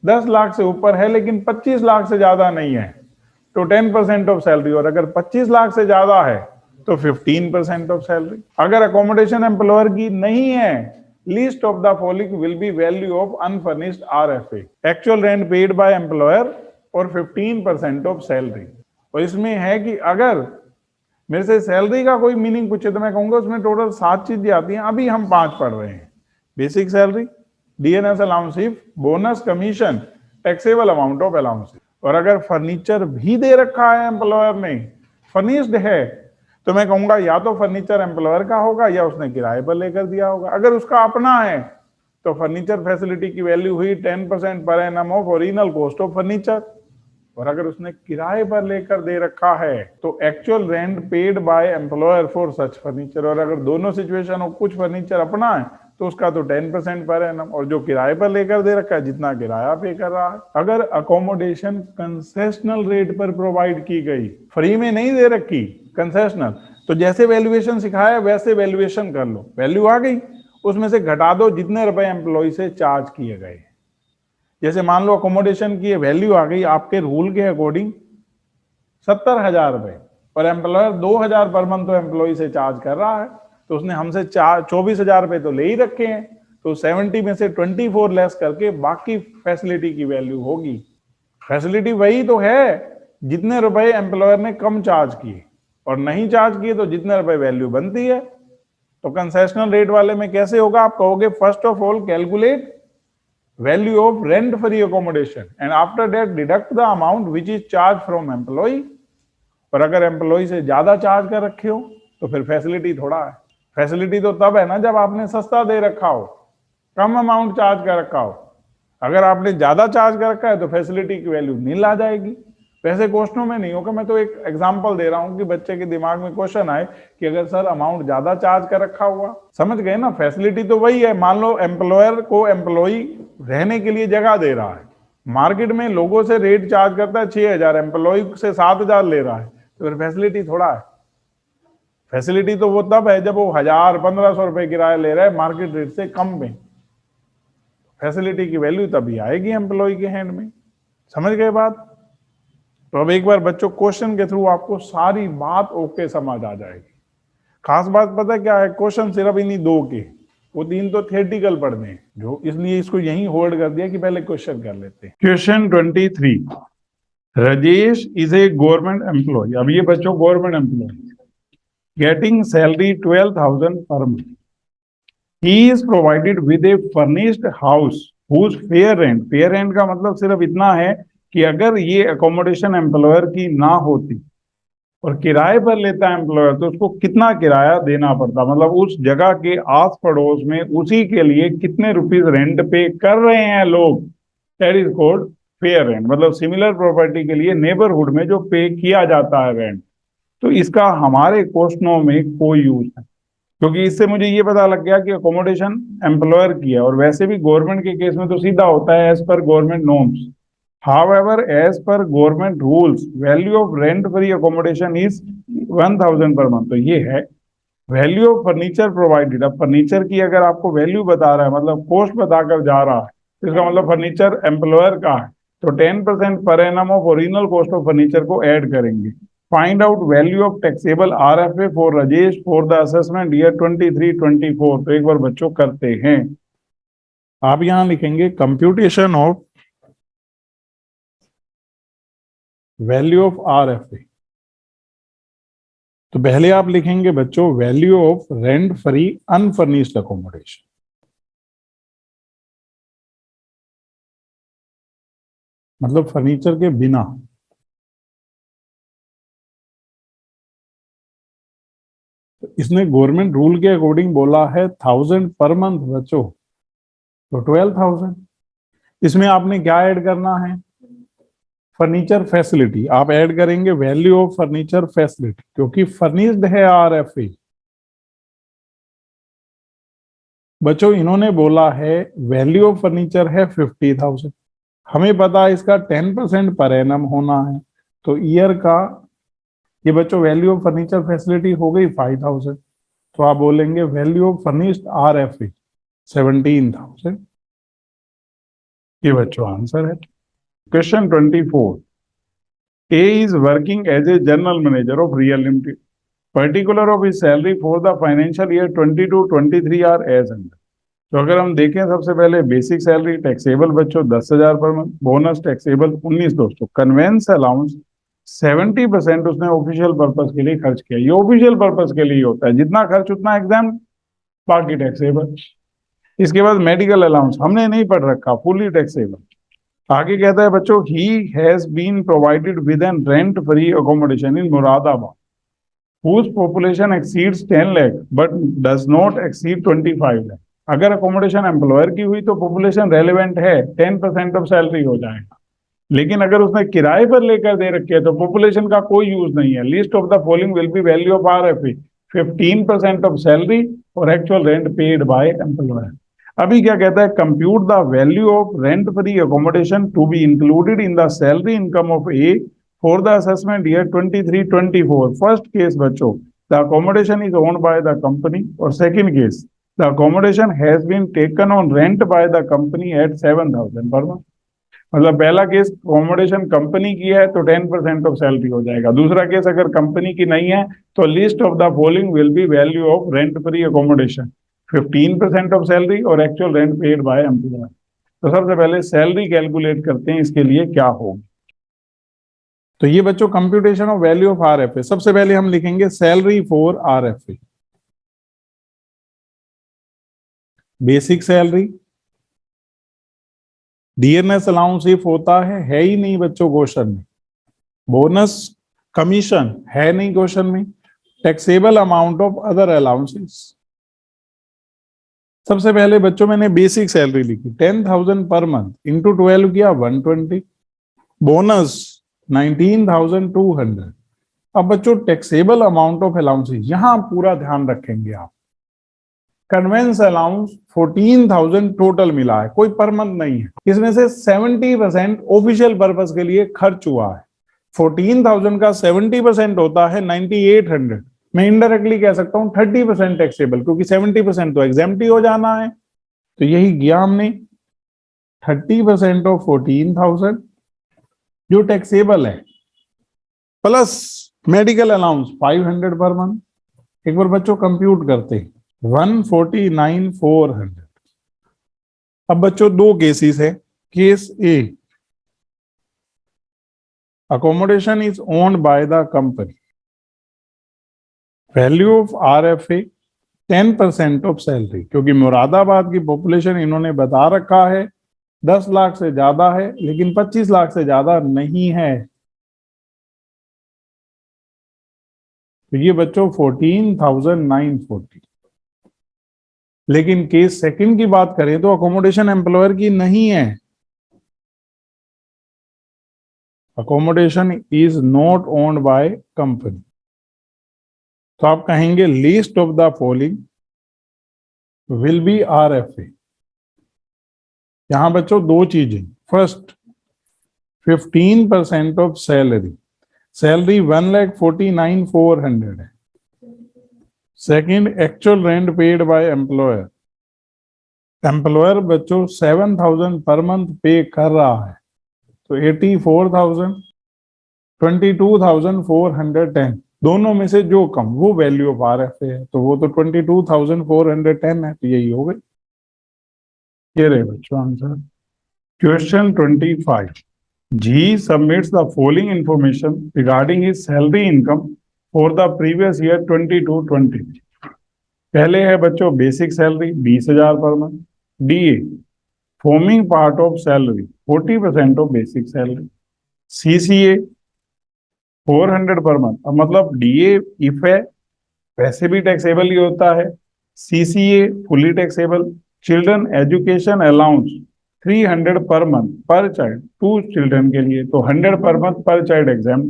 10 लाख से ऊपर है लेकिन 25 लाख से ज्यादा नहीं है तो 10% ऑफ सैलरी, और अगर 25 लाख से ज्यादा है तो 15% ऑफ सैलरी। अगर अकोमोडेशन एम्प्लॉयर की नहीं है, least of the following will be value of unfurnished RFA, actual rent paid by employer और 15% ऑफ सैलरी। और इसमें है कि अगर मेरे से सैलरी का कोई मीनिंग पूछे तो मैं कहूंगा उसमें टोटल 7 चीजें आती हैं, अभी हम 5 पढ़ रहे हैं। Basic salary, DNS allowances, bonus, commission, taxable amount of allowances. और अगर फर्नीचर भी दे रखा है एम्प्लॉयर ने, फर्निश्ड है, तो मैं कहूंगा या तो फर्नीचर एम्प्लॉयर का होगा या उसने किराए पर लेकर दिया होगा। अगर उसका अपना है तो फर्नीचर फैसिलिटी की वैल्यू हुई 10% per annum of original cost of furniture. और अगर उसने किराए पर लेकर दे रखा है तो actual rent paid by employer for such furniture. और अगर दोनों सिचुएशन हो, कुछ फर्नीचर अपना है तो उसका तो 10% पर एनम, और जो किराए पर लेकर दे रखा है जितना किराया पे कर रहा है। अगर अकोमोडेशन कंसेशनल रेट पर प्रोवाइड की गई, फ्री में नहीं दे रखी, कंसेशनल, तो जैसे वैल्यूएशन सिखाया वैसे वैल्यूएशन कर लो, वैल्यू आ गई, उसमें से घटा दो जितने रुपए एम्प्लॉय से चार्ज किए गए। जैसे मान लो अकोमोडेशन की वैल्यू आ गई आपके रूल के अकॉर्डिंग 70,000 रुपए, और एम्प्लॉयर 2,000 पर मंथ तो एम्प्लॉय से चार्ज कर रहा है, तो उसने हमसे 24,000 रुपए तो ले ही रखे हैं, तो 70 में से 24 लेस करके बाकी फैसिलिटी की वैल्यू होगी। फैसिलिटी वही तो है जितने रुपए एम्प्लॉयर ने कम चार्ज किए, और नहीं चार्ज किए तो जितने रुपए वैल्यू बनती है। तो कंसेशनल रेट वाले में कैसे होगा, आप कहोगे first of all calculate value of rent free accommodation and after that deduct the amount which is charge from employ. और अगर एम्प्लॉय से ज्यादा चार्ज कर रखे हो तो फिर फैसिलिटी थोड़ा है। फैसिलिटी तो तब है ना जब आपने सस्ता दे रखा हो, कम अमाउंट चार्ज कर रखा हो। अगर आपने ज्यादा चार्ज कर रखा है तो फैसिलिटी की वैल्यू नील आ जाएगी। वैसे क्वेश्चनों में नहीं होगा, मैं तो एक एग्जांपल दे रहा हूं कि बच्चे के दिमाग में क्वेश्चन आए कि अगर सर अमाउंट ज्यादा चार्ज कर रखा हुआ, समझ गए ना। फैसिलिटी तो वही है, मान लो एम्प्लॉयर को एम्प्लॉय रहने के लिए जगह दे रहा है, मार्केट में लोगों से रेट चार्ज करता है 6,000, एम्प्लॉय से 7,000 ले रहा है, तो फिर फैसिलिटी थोड़ा है। फैसिलिटी तो वो तब है जब वो 1,000-1,500 रुपए किराया ले रहा है मार्केट रेट से कम में, फैसिलिटी की वैल्यू तभी आएगी एम्प्लॉय के हैंड में। समझ गए बात। तो अब एक बार बच्चों क्वेश्चन के थ्रू आपको सारी बात ओके समझ आ जाएगी। खास बात पता है क्या है, क्वेश्चन सिर्फ इन्हीं 2 के, वो 3 तो थियोरेटिकल पढ़ने हैं, जो इसलिए इसको यहीं होल्ड कर दिया कि पहले क्वेश्चन कर लेते हैं। Question 23, Rajesh is a government employ. अब ये बच्चों government employ getting salary 12,000 per month. He is provided with a furnished house whose fair rent, fair rent का मतलब सिर्फ इतना है कि अगर ये अकोमोडेशन एम्प्लॉयर की ना होती और किराए पर लेता है एम्प्लॉयर तो उसको कितना किराया देना पड़ता, मतलब उस जगह के आस पड़ोस में उसी के लिए कितने रुपीस रेंट पे कर रहे हैं लोग, that is called fair rent. मतलब सिमिलर प्रॉपर्टी के लिए नेबरहुड में जो पे किया जाता है रेंट। तो इसका हमारे क्वेश्चनों में कोई यूज है, क्योंकि इससे मुझे ये पता लग गया कि अकोमोडेशन एम्प्लॉयर की है, और वैसे भी गवर्नमेंट के केस में तो सीधा होता है as per government norms. However, as per government rules, value of rent free accommodation is 1000 per month. तो ये है वैल्यू ऑफ फर्नीचर प्रोवाइडेड। अब फर्नीचर की अगर आपको वैल्यू बता रहा है, मतलब कॉस्ट बताकर जा रहा है, तो इसका मतलब फर्नीचर एम्प्लॉयर का है, तो 10% per annum of original cost of furniture को ऐड करेंगे। Find out value of taxable RFA for Rajesh for the assessment year 23-24। तो एक बार बच्चों करते हैं, आप यहां लिखेंगे computation of value of RFA. तो पहले आप लिखेंगे बच्चों value of rent free unfurnished accommodation. मतलब फर्नीचर के बिना। तो इसने गवर्नमेंट रूल के अकॉर्डिंग बोला है 1000 पर मंथ बच्चों, तो 12,000। इसमें आपने क्या ऐड करना है, फर्नीचर फैसिलिटी। आप ऐड करेंगे वैल्यू ऑफ फर्नीचर फैसिलिटी, क्योंकि फर्निश्ड है आरएफए। बच्चों इन्होंने बोला है वैल्यू ऑफ फर्नीचर है 50,000, हमें पता है इसका 10% पर एनम होना है, तो ईयर का ये बच्चों वैल्यू ऑफ फर्नीचर फैसिलिटी हो गई 5,000। तो आप बोलेंगे वैल्यू ऑफ फर्निश्ड आरएफए 17,000। ये बच्चों आंसर है। Question 24, A is working as a general manager of real limited. Particular of his salary for the financial year 22-23 are as under. तो अगर हम देखें, सबसे पहले बेसिक सैलरी टैक्सेबल बच्चों 10,000 per month, bonus taxable 19,200, convince allowance 70% उसने official purpose के लिए खर्च किया। ये ऑफिशियल पर्पस के लिए होता है, जितना खर्च उतना एग्जाम, बाकी टैक्सेबल। इसके बाद मेडिकल अलाउंस हमने नहीं पढ़ रखा, फुली टैक्सेबल। आगे कहता है बच्चों ही has been provided with an rent free accommodation in Moradabad whose population exceeds 10 lakh but does not exceed 25 lakh। अगर अकोमोडेशन एम्प्लॉयर की हुई तो पॉपुलेशन रेलिवेंट है, 10% ऑफ सैलरी हो जाएगा। लेकिन अगर उसने किराए पर लेकर दे रखे है तो पॉपुलेशन का कोई यूज नहीं है। List of the following will be value of RFA 15% of salary और actual rent paid by employer. अभी क्या कहता है, compute the value of rent free accommodation to be included in the salary income of a for the assessment year 23-24। First case बच्चों, the accommodation is owned by the company, और second case, the accommodation has been taken on rent by the company at 7,000 per month। मतलब पहला case accommodation company की है तो 10% of salary हो जाएगा। दूसरा केस अगर कंपनी की नहीं है तो list of the following will be value of rent free accommodation 15% of salary और actual rent paid by employer. तो सबसे पहले सैलरी कैलकुलेट करते हैं, इसके लिए क्या होगा। तो ये बच्चों computation of value of RFA. सबसे पहले हम लिखेंगे salary for RFA. Basic salary, DNS allowance if होता है ही नहीं बच्चों क्वेश्चन में। बोनस कमीशन है नहीं क्वेश्चन में। Taxable amount of other allowances. सबसे पहले बच्चों मैंने बेसिक सैलरी लिखी 10,000 पर मंथ, इंटू 12 किया 120, बोनस 19,200। अब बच्चों टैक्सेबल अमाउंट ऑफ अलाउंसेस यहां पूरा ध्यान रखेंगे आप। कन्वेंस अलाउंस 14,000 टोटल मिला है, कोई पर मंथ नहीं है। इसमें से 70% ऑफिशियल पर्पस के लिए खर्च हुआ है। 14,000 का 70% होता है 9,800। मैं इनडायरेक्टली कह सकता हूं 30% टैक्सेबल, क्योंकि 70% तो एग्जेम्प्ट ही हो जाना है। तो यही किया हमने, 30% ऑफ 14,000 जो टैक्सेबल है, plus medical allowance 500 per month. एक बार बच्चों कंप्यूट करते हैं 149,400। अब बच्चों दो केसेस है। Case A, accommodation is owned by the company, value of RFA 10% of salary. क्योंकि मुरादाबाद की पॉपुलेशन इन्होंने बता रखा है 10 लाख से ज्यादा है, लेकिन 25 लाख से ज्यादा नहीं है। तो ये बच्चों 14,940। लेकिन केस सेकंड की बात करें तो अकोमोडेशन एम्प्लॉयर की नहीं है। Accommodation is not owned by company. तो आप कहेंगे list of the following will B RFA। यहां बच्चों दो चीजें, फर्स्ट 15% ऑफ सैलरी, सैलरी 1,49,400 है। Second, actual rent paid by employer, employer बच्चों 7,000 पर मंथ पे कर रहा है, तो 84,000, 22,410, दोनों में से जो कम वो वैल्यू ऑफ RFA है, तो वो तो 22,410 है, तो यही हो गई। ये रहे बच्चों answer. Question 25, G submits the following information regarding his salary income for the previous year 22-23। पहले है बच्चों basic salary 20,000 per month, DA forming part of salary 40% of basic salary, CCA 400 per month. अब मतलब DA इफ है वैसे भी taxable ही होता है, CCA fully taxable, children education allowance 300 per month per child, 2 children के लिए तो 100 per month per child exam,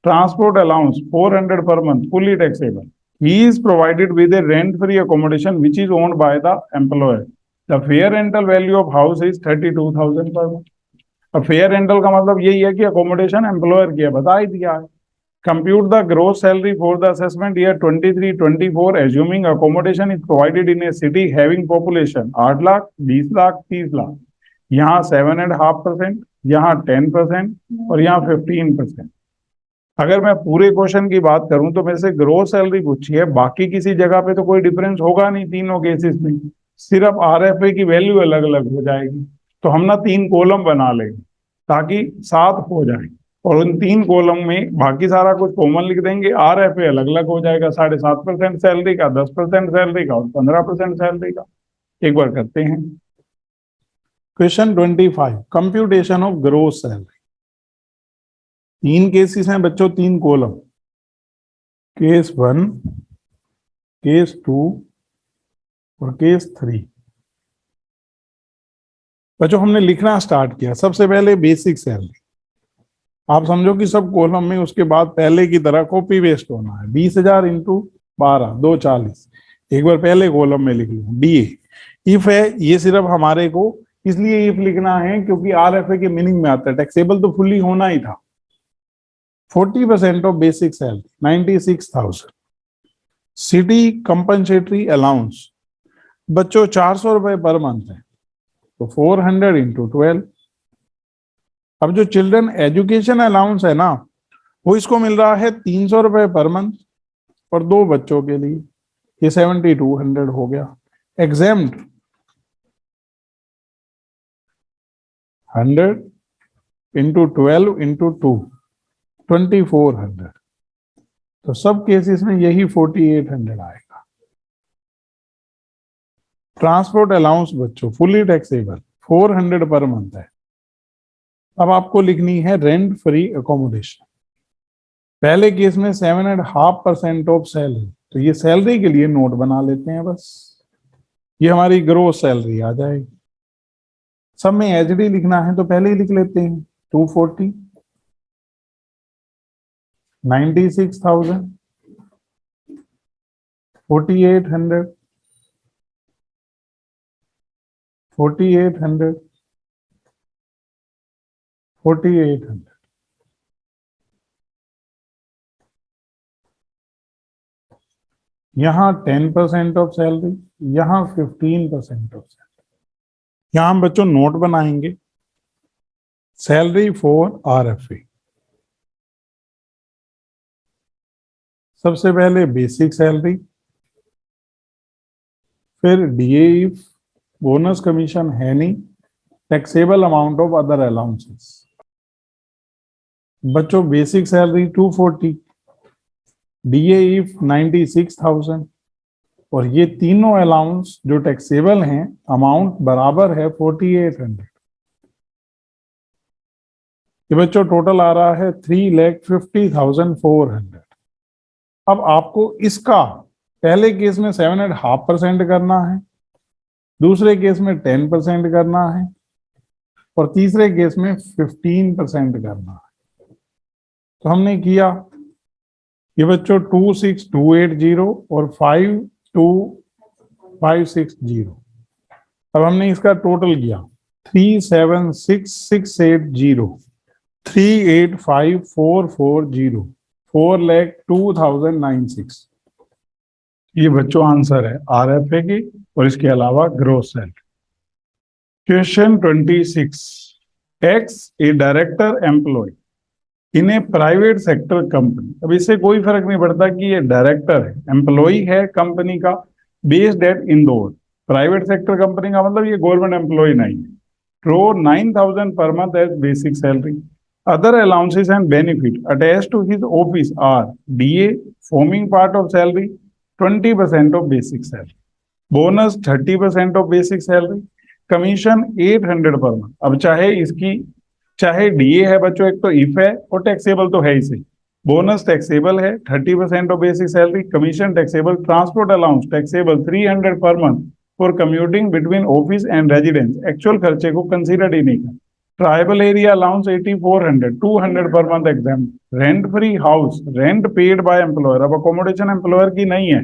transport allowance 400 per month fully taxable, he is provided with a rent free accommodation which is owned by the employer, the fair rental value of house is 32,000 per month. अब fair rental का मतलब यही है कि accommodation employer की है, बता ही दिया है। Compute the gross salary for the assessment year 23-24 assuming accommodation is provided in a city having population 8 lakh, 20 lakh, 30 lakh. यहाँ 7.5%, यहाँ 10% और यहाँ 15%। अगर मैं पूरे क्वेश्चन की बात करूं तो मेरे से ग्रोस सैलरी पूछी है, बाकी किसी जगह पे तो कोई डिफरेंस होगा नहीं तीनों केसेस में, सिर्फ RFA की वैल्यू अलग अलग हो जाएगी। तो हम ना 3 कॉलम बना लेंगे ताकि 7 हो जाए, और उन 3 कॉलम में बाकी सारा कुछ कॉमन लिख देंगे, RFA अलग अलग हो जाएगा, 7.5% सैलरी का, 10% सैलरी का और 15% सैलरी का। एक बार करते हैं। Question 25, computation of gross salary. 3 cases हैं बच्चों, 3 कॉलम, केस 1, केस 2 और केस 3। बच्चों हमने लिखना स्टार्ट किया, सबसे पहले बेसिक सैलरी, आप समझो कि सब कॉलम में उसके बाद पहले की तरह कॉपी पेस्ट होना है, 20,000 इंटू 12, 240। एक बार पहले कॉलम में लिख लो। DA इफ है, ये सिर्फ हमारे को इसलिए इफ लिखना है क्योंकि RFA के मीनिंग में आता है, टैक्सेबल तो फुली होना ही था। 40% of basic salary 96,000। City compensatory allowance बच्चों 400 रुपए पर मंथ है, तो 400 इंटू 12। अब जो चिल्ड्रन एजुकेशन अलाउंस है ना, वो इसको मिल रहा है 300 रुपए पर मंथ और 2 बच्चों के लिए, ये 7,200 हो गया। Exempt 100 into 12 into 2, 2,400। तो सब केसेस में यही 4,800 आएगा। ट्रांसपोर्ट अलाउंस बच्चों फुली टैक्सेबल 400 पर मंथ है। अब आपको लिखनी है रेंट फ्री अकोमोडेशन। पहले केस में 7.5% ऑफ सैलरी, तो ये सैलरी के लिए नोट बना लेते हैं बस, ये हमारी ग्रोस सैलरी आ जाएगी। सब में HD लिखना है तो पहले ही लिख लेते हैं, 240, 96,000, 4,800, 4,800, 4,800। यहाँ 10% ऑफ सैलरी, यहाँ 15% ऑफ सैलरी। यहां हम बच्चों नोट बनाएंगे, सैलरी फॉर RFA। सबसे पहले बेसिक सैलरी, फिर DA इफ बोनस कमीशन है नहीं, taxable amount of other allowances. बच्चों बेसिक सैलरी 240, DA इफ 96,000 और ये तीनों अलाउंस जो टैक्सेबल हैं अमाउंट बराबर है 4,800। ये बच्चों टोटल आ रहा है 3,50,400। अब आपको इसका पहले केस में 7.5% करना है, दूसरे केस में 10% करना है और तीसरे केस में 15% करना है। तो हमने किया, ये बच्चों 26,280 और 5,280 560। अब हमने इसका टोटल किया 376,680, 385,440, 4,02,096। ये बच्चों आंसर है आरएफए की और इसके अलावा ग्रोस सेल। Question 26, X a director employ in a private sector company. अब इससे कोई फर्क नहीं पड़ता कि ये डायरेक्टर है, एम्प्लॉय है कंपनी का, based eight Indore. Private sector company का मतलब ये गवर्नमेंट एम्प्लॉय नहीं है। Draw 9,000 per month as basic salary. Other allowances and benefit attached to his office are DA forming part of salary, 20% of basic salary, bonus 30% of basic salary, commission 800 per month। अब चाहे DA है बच्चों, एक तो if है और taxable तो है इसे। बोनस टैक्सेबल है 30% of basic salary, commission taxable, transport allowance taxable 300 per month for commuting between office and residence. Actual खर्चे को कंसीडर ही नहीं कर। Tribal area allowance 8400, 200 per month exam. Rent free house, rent paid by employer. अब accommodation employer की नहीं है,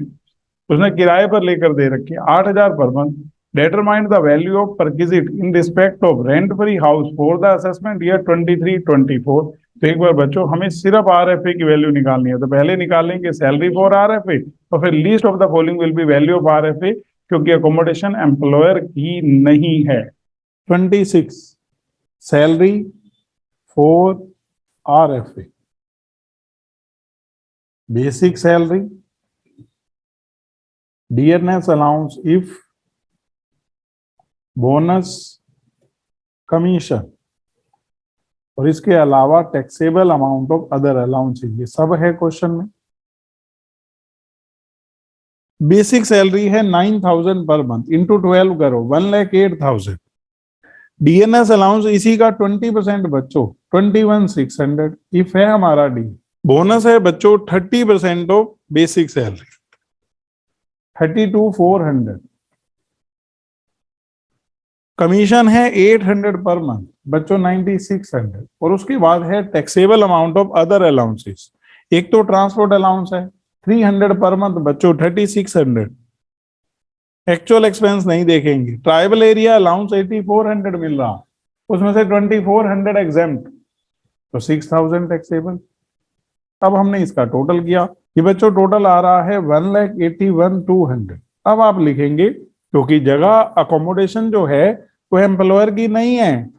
उसने किराए पर लेकर दे रखी है, 8,000 per month. Determine the value of perquisite in respect of rent-free house for the assessment year 23-24। तो एक बार बच्चों हमें सिर्फ आरएफए की वैल्यू निकालनी है, तो पहले निकालेंगे सैलरी फॉर आरएफए और फिर least of the following will be value of RFA, क्योंकि अकोमोडेशन एम्प्लॉयर की नहीं है। 26, salary for RFA, basic salary, dearness allowance if, bonus, commission और इसके अलावा taxable amount of other allowances, ये सब है क्वेश्चन में। बेसिक सैलरी है 9,000 पर मंथ, इंटू 12 करो 1,08,000। डीएनएस अलाउंस इसी का 20% बच्चों 21,600, इफ है हमारा डी। बोनस है बच्चों 30% ऑफ बेसिक सैलरी 32,400। कमीशन है 800 पर मंथ बच्चों 9,600। और उसके बाद है taxable amount of other allowances. एक तो ट्रांसपोर्ट अलाउंस है 300 पर मंथ बच्चों 3,600। एक्चुअल एक्सपेंस नहीं देखेंगे। ट्राइबल एरिया अलाउंस 8,400 मिल रहा, उसमें से 2,400 एग्जेम्प्ट, तो 6,000 टैक्सेबल। अब हमने इसका टोटल किया, ये बच्चों टोटल आ रहा है 1,81,200। अब आप लिखेंगे, क्योंकि जगह अकोमोडेशन जो है वो एम्प्लॉयर की नहीं है,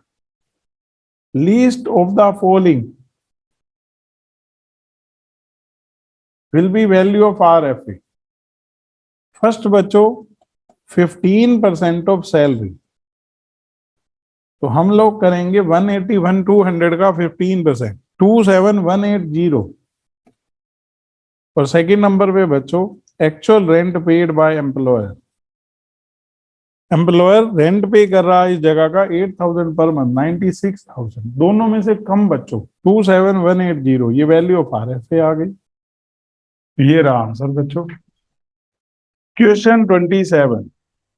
least of the following will be value of RFA. First बच्चों 15% ऑफ सैलरी, तो हम लोग करेंगे 181,200 का 15%, 27,180। और सेकंड नंबर पे बच्चों actual rent paid by employer. Employer rent पे कर रहा है इस जगह का 8,000 पर मंथ, 96,000। दोनों में से कम बच्चों 27,180, ये वैल्यू ऑफ आरएफए आ गई। ये रहा आंसर बच्चों। Question 27,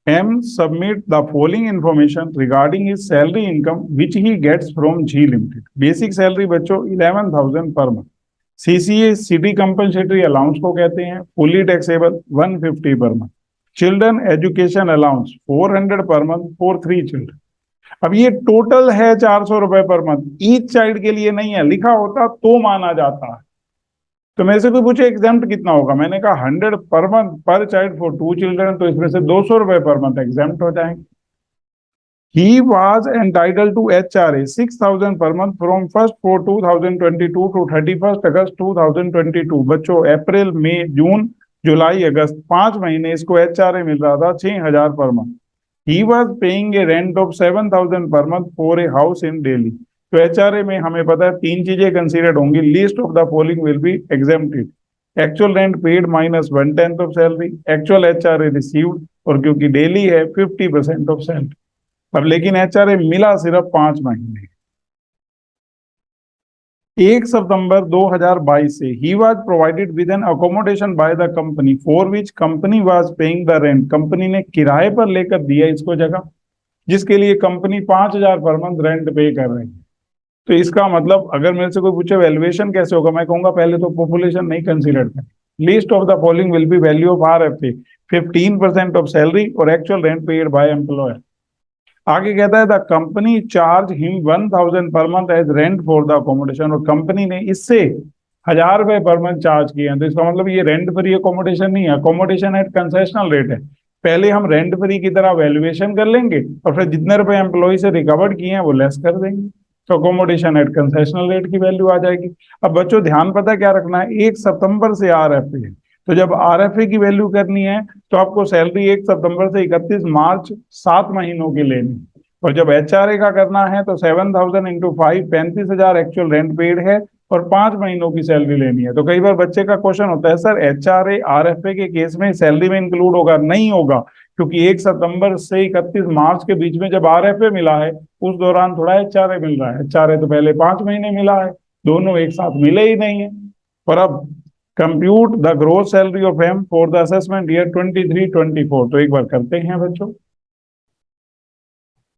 M submit the following information regarding his salary income which he gets from G limited. Basic salary बच्चों 11,000 per month. CCA city compensatory allowance को कहते हैं, fully taxable 150 per month. Children education allowance 400 पर month for 3 children. अब ये total है 400 रुपए per month, each child के लिए नहीं है। लिखा होता तो माना जाता है। तो मेरे से कोई पूछे एग्जाम्प्ट कितना होगा, मैंने कहा 100 per month per child for 2 children, तो इसमें से 200 रुपए पर मंथ एग्जाम्प्ट हो जाएंगे। He was entitled to HRA 6,000 per month from 1st for 2022 to 31st August 2022। बच्चों अप्रैल, मई, जून, जुलाई, अगस्त 5 महीने इसको HRA मिल रहा था 6,000 पर month. He was paying a rent of 7,000 per month for a house in Delhi। तो HRA में हमें पता है 3 चीजें कंसीडर्ड होंगी, list of the following will be exempted. Actual rent paid minus 1/10 of salary, actual HRA received, और क्योंकि daily है 50% ऑफ सैलरी। अब लेकिन एचआरए मिला सिर्फ 5 महीने। 1 सितंबर 2022 से he was provided with N accommodation by the company for which company was paying the rent. Company ने किराए पर लेकर दिया इसको जगह, जिसके लिए कंपनी 5,000 पर मंथ रेंट पे कर रही है। तो इसका मतलब अगर मेरे से कोई पूछे वैल्यूएशन कैसे होगा, मैं कहूंगा पहले तो पॉपुलेशन नहीं कंसीडर करें। List of the following will be value of RFA. 15% of salary और actual rent paid by employer. आगे कहता है the company charge him 1000 per month as rent for the accommodation, और कंपनी ने इससे 1000 रुपए पर मंथ चार्ज किए हैं। तो इसका मतलब ये रेंट फ्री अकोमोडेशन नहीं है, अकोमोडेशन एट कंसेशनल रेट है। पहले हम रेंट फ्री की तरह वैल्यूएशन कर लेंगे और फिर जितने रुपए एम्प्लॉय से रिकवर्ड किए हैं वो लेस कर देंगे, तो अकोमोडेशन एट कंसेशनल रेट की वैल्यू आ जाएगी। अब बच्चों ध्यान पता क्या रखना है, 1 सितंबर से आरएफए है, तो जब आरएफए की वैल्यू करनी है तो आपको सैलरी 1 सितंबर से 31 मार्च 7 महीनों की लेनी, और जब एचआरए का करना है तो 7000 इंटू 5 35,000 एक्चुअल रेंट पेड है और 5 महीनों की सैलरी लेनी है। तो कई बार बच्चे का क्वेश्चन होता है सर एचआरए आरएफए के केस में सैलरी में इंक्लूड होगा? नहीं होगा, क्योंकि 1 सितंबर से 31 मार्च के बीच में जब आरएफए मिला है उस दौरान थोड़ा एचआरए मिल रहा है। एचआरए तो पहले 5 महीने मिला है, दोनों एक साथ मिले ही नहीं है। और अब compute the gross salary of M for the assessment year 23-24, तो एक बार करते हैं बच्चों।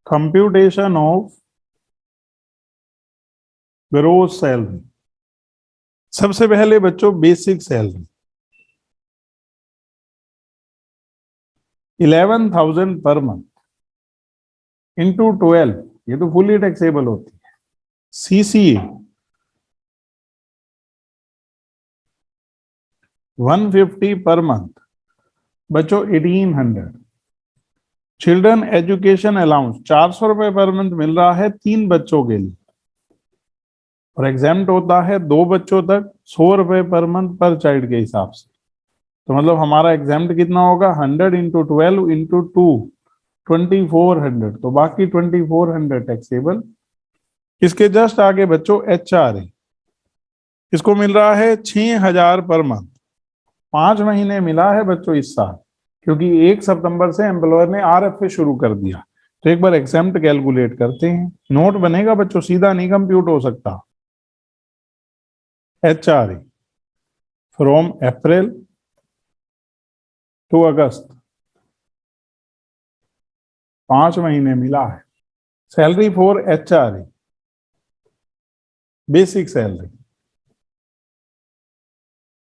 कंप्यूटेशन ऑफ ग्रोस सैलरी, सबसे पहले बच्चों basic salary 11,000 per month into 12, ये तो फुली टैक्सेबल होती है। सीसीए 150 पर मंथ बच्चों 1800। चिल्ड्रन एजुकेशन अलाउंस 400 रुपए पर मंथ मिल रहा है 3 बच्चों के लिए, और एग्जाम्प्ट होता है 2 बच्चों तक 100 रुपए पर मंथ पर चाइल्ड के हिसाब से। तो मतलब हमारा एग्जाम्प्ट कितना होगा, 100 इंटू 12 इंटू 2 2400, तो बाकी 2400 टैक्सेबल। इसके जस्ट आगे बच्चों एचआरए, इसको मिल रहा है 6000 पर मंथ, 5 महीने मिला है बच्चों इस साल, क्योंकि 1 सितंबर से एम्प्लॉयर ने आरएफए शुरू कर दिया। तो एक बार एग्जाम्प्ट कैलकुलेट करते हैं, नोट बनेगा बच्चों, सीधा नहीं कंप्यूट हो सकता। HRA from April to August 5 महीने मिला है। Salary for HRA basic salary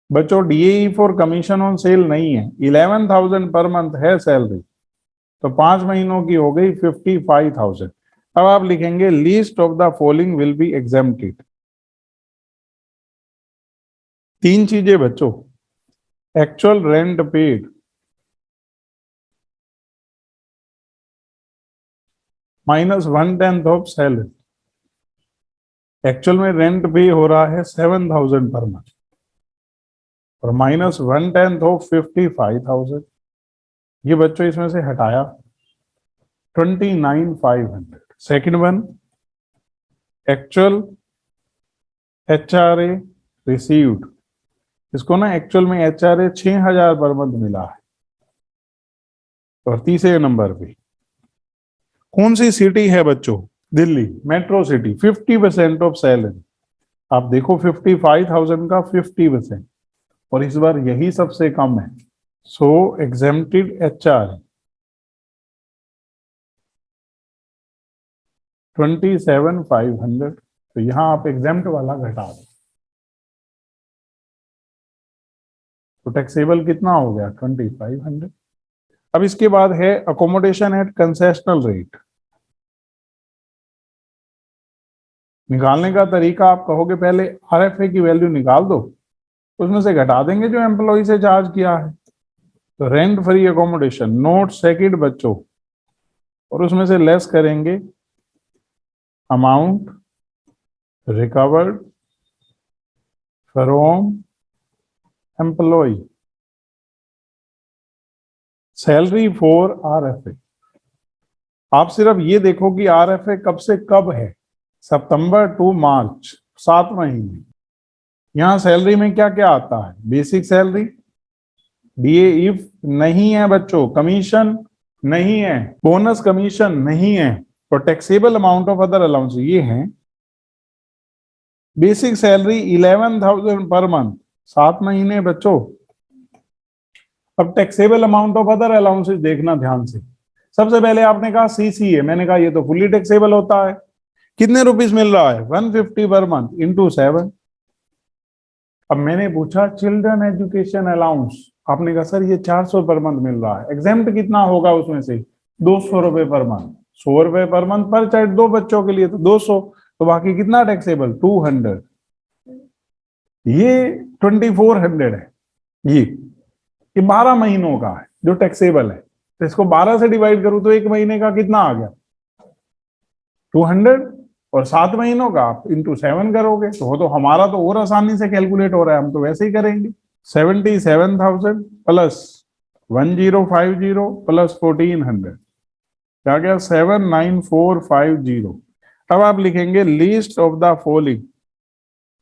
बच्चों, DAE for commission on sale नहीं है, 11,000 पर मंथ है सैलरी, तो 5 महीनों की हो गई 55,000। अब आप लिखेंगे least of the following will be exempted. 3 चीजें बच्चों, actual rent paid minus 1/10 of salary. Actual में रेंट पे हो रहा है 7,000 पर मंथ और माइनस 1/10 ऑफ 55,000, ये बच्चों इसमें से हटाया 29,500। Second one, actual HRA received, इसको ना एक्चुअल में एचआरए 6,000 पर मंथ मिला है। और तीसरे नंबर पे कौन सी सिटी है बच्चों, Delhi metro city, 50% of salary. आप देखो 55,000 का 50%, और इस बार यही सबसे कम है, सो एग्जेम्प्टेड एचआरए 27,500। तो यहां आप एग्जेम्प्ट वाला घटा दो, तो टैक्सेबल कितना हो गया 2500। अब इसके बाद है अकोमोडेशन एट कंसेशनल रेट। निकालने का तरीका आप कहोगे पहले आरएफए की वैल्यू निकाल दो, उसमें से घटा देंगे जो एम्प्लॉय से चार्ज किया है। तो rent free accommodation note second बच्चों, और उसमें से लेस करेंगे amount recovered from employ salary for RFA. आप सिर्फ ये देखो कि आरएफए कब से कब है, सितंबर टू मार्च 7 महीने। यहां सैलरी में क्या क्या आता है, बेसिक सैलरी, डीए इफ नहीं है बच्चों, कमीशन नहीं है, बोनस कमीशन नहीं है, और taxable amount of other allowance ये हैं। बेसिक सैलरी 11,000 पर मंथ 7 महीने बच्चों। अब taxable amount of other allowances देखना ध्यान से। सबसे पहले आपने कहा सीसीए, मैंने कहा ये तो फुली टैक्सेबल होता है, कितने रुपीस मिल रहा है 150 पर मंथ इंटू 7। अब मैंने पूछा चिल्ड्रन एजुकेशन अलाउंस, आपने कहा सर ये 400 पर मंथ मिल रहा है, एग्जेम्प्ट कितना होगा उसमें से? 200 रुपए पर मंथ। 100 रुपए पर मंथ पर चाइल्ड, 2 बच्चों के लिए तो 200, तो बाकी कितना टैक्सेबल? 200। ये 2400 है। ये 12 महीनों का है जो टैक्सेबल है, तो इसको 12 से डिवाइड करूं तो एक महीने का कितना आ गया? 200। और 7 महीनों का आप इंटू 7 करोगे तो हो, तो हमारा तो और आसानी से कैलकुलेट हो रहा है, हम तो वैसे ही करेंगे। 77,000 प्लस 1050 प्लस 1400 क्या गया? 79450। अब आप लिखेंगे least of the following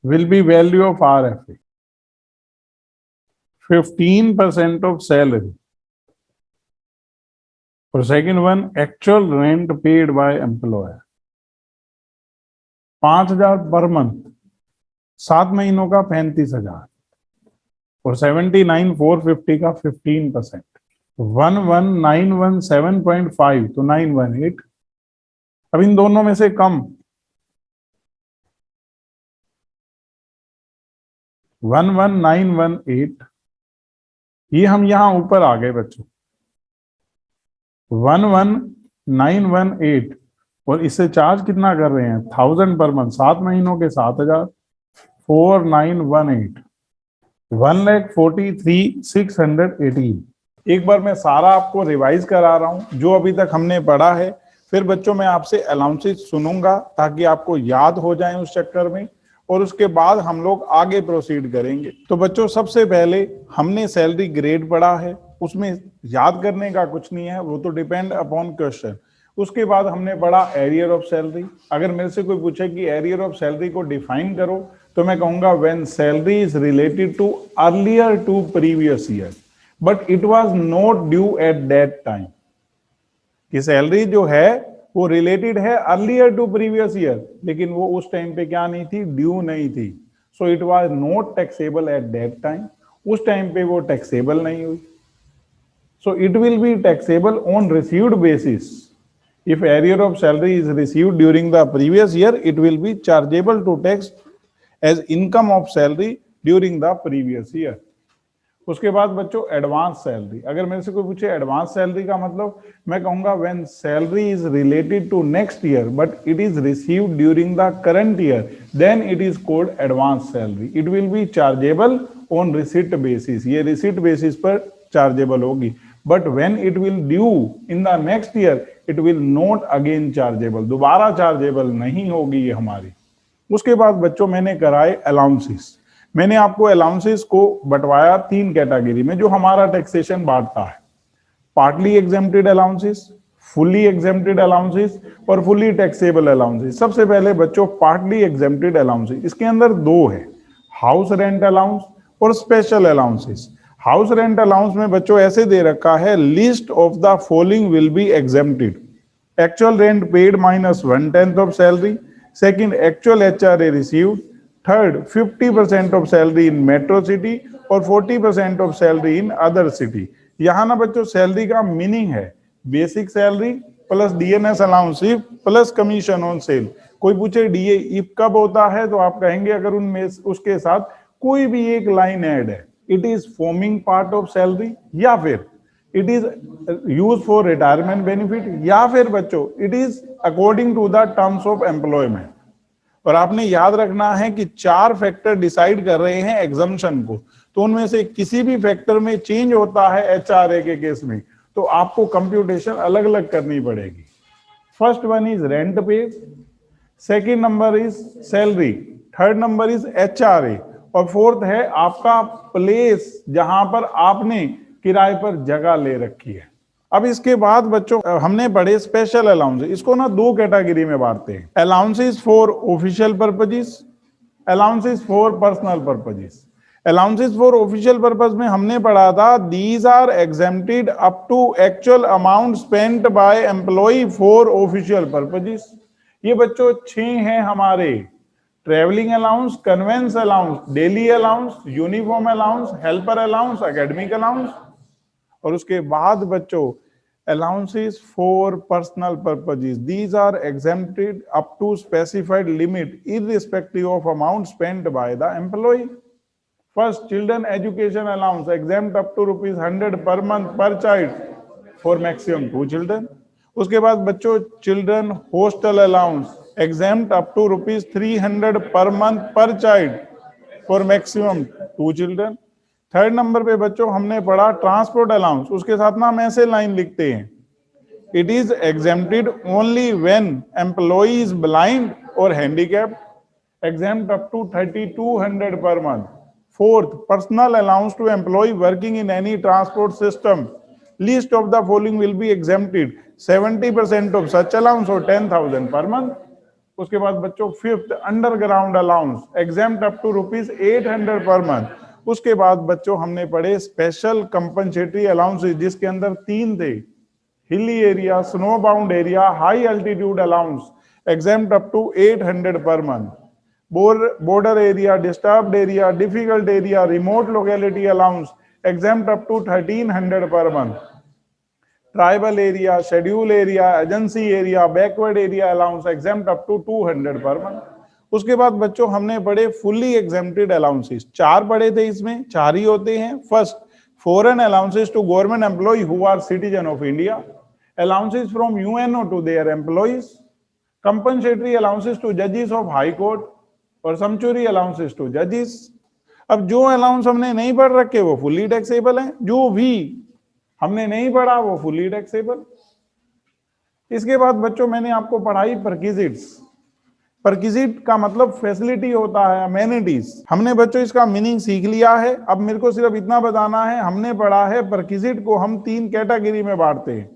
will be value of RFA 15% of salary. और second one actual rent paid by employer 5,000 per month, 7 महीनों का 35,000 और 79,450 का 15%। 11,917.5 तो 918। अब इन दोनों में से कम 11,918, ये हम यहां ऊपर आ गए बच्चों। 11,918 और इससे चार्ज कितना कर रहे हैं? 1,000 पर मंथ, 7 महीनों के 7,000। 4918 1,43,618। एक बार मैं सारा आपको रिवाइज करा रहा हूं जो अभी तक हमने पढ़ा है, फिर बच्चों मैं आपसे अलाउंसेस सुनूंगा ताकि आपको याद हो जाए उस चक्कर में, और उसके बाद हम लोग आगे प्रोसीड करेंगे। तो बच्चों सबसे पहले हमने सैलरी ग्रेड पढ़ा है, उसमें याद करने का कुछ नहीं है, वो तो डिपेंड अपॉन क्वेश्चन। उसके बाद हमने पढ़ा एरियर ऑफ सैलरी। अगर मेरे से कोई पूछे कि एरियर ऑफ सैलरी को डिफाइन करो तो मैं कहूंगा when salary is related to earlier to previous year but it was not due at that time. कि सैलरी जो है वो रिलेटेड है अर्लियर टू प्रीवियस ईयर, लेकिन वो उस टाइम पे क्या नहीं थी? ड्यू नहीं थी। So it was not taxable at that time. उस टाइम पे वो टैक्सेबल नहीं हुई। So it will be taxable on received basis. If arrear of salary is received during the previous year, it will be chargeable to tax as income of salary during the previous year. उसके बाद बच्चों advance salary. अगर मेरे से कोई पूछे advance salary का मतलब, मैं कहूंगा when salary is related to next year but it is received during the current year, then it is called advance salary. It will be chargeable on receipt basis. ये रिसिट बेसिस पर chargeable होगी, but when it will due in the next year it will not again chargeable. दोबारा chargeable नहीं होगी ये हमारी। उसके बाद बच्चों मैंने कराए अलाउंसेस। मैंने आपको अलाउंसेस को बंटवाया 3 कैटेगरी में जो हमारा टैक्सेशन बांटता है। Partly exempted allowances, fully exempted allowances और फुली टैक्सेबल अलाउंसेस। सबसे पहले बच्चों पार्टली एग्जेम्प्टेड अलाउंसेस, इसके अंदर 2 है, हाउस रेंट अलाउंस और special allowances. House rent allowance में बच्चों ऐसे दे रखा है list of the following will be exempted. Actual rent paid minus 1/10 of salary. Second actual HRA received. Third 50% of salary in metro city और 40% of salary in other city. यहां ना बच्चों salary का मीनिंग है basic salary plus DNS allowance plus commission on cell. कोई पूछे DA if कब होता है तो आप कहेंगे अगर उनमें उसके साथ कोई भी एक लाइन ऐड है, it is forming part of salary, या फिर it is use for retirement benefit, या फिर बच्चों it is according to the terms of employment. और आपने याद रखना है कि 4 फैक्टर डिसाइड कर रहे हैं एग्जम्पशन को, तो उनमें से किसी भी फैक्टर में चेंज होता है HRA के केस में तो आपको कंप्यूटेशन अलग अलग करनी पड़ेगी। First one is rent paid, second number is salary, third number is HRA और फोर्थ है आपका प्लेस जहां पर आपने किराए पर जगह ले रखी है। अब इसके बाद बच्चों हमने पढ़े स्पेशल अलाउंस। इसको ना 2 कैटेगरी में बांटते हैं, allowances for official purposes, allowances for personal purposes. Allowances for official purpose में हमने पढ़ा था these are exempted up to actual amount spent by employ for official purposes. ये बच्चों 6 हैं हमारे, travelling allowance, conveyance allowance, daily allowance, uniform allowance, helper allowance, academic allowance. और उसके बाद बच्चों allowances for personal purposes, these are exempted up to specified limit irrespective of amount spent by the employ. First, children education allowance exempt up to ₹100 per month per child for maximum 2 children. उसके बाद बच्चों children hostel allowance exempt up to ₹300 per month per child for maximum 2 children. Third number पे बच्चों हमने पढ़ा transport allowance, उसके साथ ना हम ऐसे लाइन लिखते हैं, it is exempted only when employee is blind और handicapped, exempt up to 3200 per month. Fourth, personal allowance to employee working in any transport system. Least of the following will be exempted. 70% of such allowance or 10,000 per month. उसके बाद बच्चों fifth, underground allowance exempt up to ₹800 per month. उसके बाद बच्चों हमने पढ़े special compensatory allowances, जिसके अंदर 3 थे, हिली area, snow bound area, high altitude allowance exempt up to 800 per month. border area, disturbed area, difficult area, remote locality allowance exempt up to 1300 per month. Tribal area, schedule area, agency area, backward area allowance exempt up to 200 per month. उसके बाद बच्चों हमने पढ़े fully exempted allowances, 4 पढ़े थे, इसमें 4 ही होते हैं। First, foreign allowances to government employ who are citizen of India, allowances from UNO to their employees, compensatory allowances to जजेस ऑफ हाई कोर्ट और सैंक्चुअरी अलाउंसेस टू जजेस। अब जो अलाउंस हमने नहीं पढ़ रखे वो फुली टैक्सेबल है, जो भी हमने नहीं पढ़ा वो फुली टैक्सेबल। इसके बाद बच्चों मैंने आपको पढ़ाई परक्विजिट्स। परक्विजिट का मतलब फैसिलिटी होता है, अमेनिटीज। हमने बच्चों इसका मीनिंग सीख लिया है। अब मेरे को सिर्फ इतना बताना है, हमने पढ़ा है परक्विजिट को हम 3 कैटेगरी में बांटते हैं।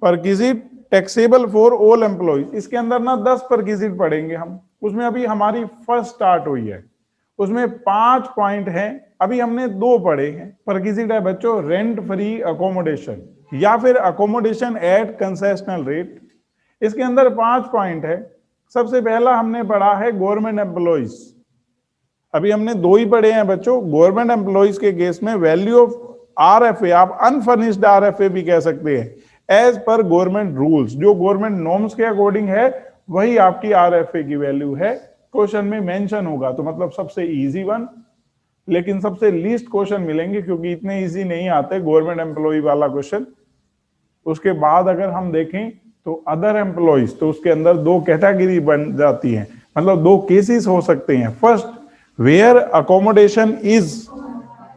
Perquisite taxable for all employees, इसके अंदर ना 10 परक्विजिट पढ़ेंगे हम। उसमें अभी हमारी फर्स्ट स्टार्ट हुई है, उसमें 5 पॉइंट हैं, अभी हमने 2 पढ़े हैं। परक्विजिट है बच्चों रेंट फ्री अकोमोडेशन या फिर अकोमोडेशन एट कंसेशनल रेट। इसके अंदर 5 पॉइंट है। सबसे पहला हमने पढ़ा है गवर्नमेंट एम्प्लॉइज, अभी हमने 2 ही पढ़े हैं बच्चों। गवर्नमेंट एम्प्लॉइज के केस में वैल्यू ऑफ RFA, आप अनफर्निश्ड RFA भी कह सकते हैं, एज पर गवर्नमेंट रूल्स, जो गवर्नमेंट नॉर्म्स के अकॉर्डिंग है वही आपकी RFA की वैल्यू है। क्वेश्चन में मेंशन होगा, तो मतलब सबसे इजी वन, लेकिन सबसे लीस्ट क्वेश्चन मिलेंगे क्योंकि इतने इजी नहीं आते गवर्नमेंट एम्प्लॉय वाला क्वेश्चन। उसके बाद अगर हम देखें तो अदर एम्प्लॉइज, तो उसके अंदर 2 कैटेगरी बन जाती है, मतलब 2 केसेस हो सकते हैं। First, where accommodation is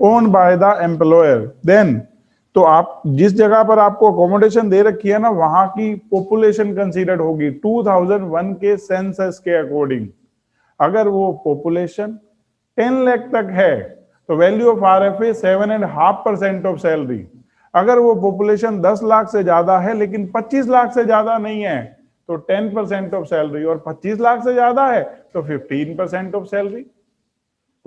owned by the employer, then तो आप जिस जगह पर आपको अकोमोडेशन दे रखी है ना, वहां की पॉपुलेशन कंसीडर्ड होगी 2001 के सेंसस के अकॉर्डिंग। अगर वो पॉपुलेशन 10 लाख तक है तो value of RFA 7.5% of salary. अगर वो पॉपुलेशन 10 लाख से ज्यादा है लेकिन 25 लाख से ज्यादा नहीं है तो 10% ऑफ सैलरी, और 25 लाख से ज्यादा है तो 15% ऑफ सैलरी।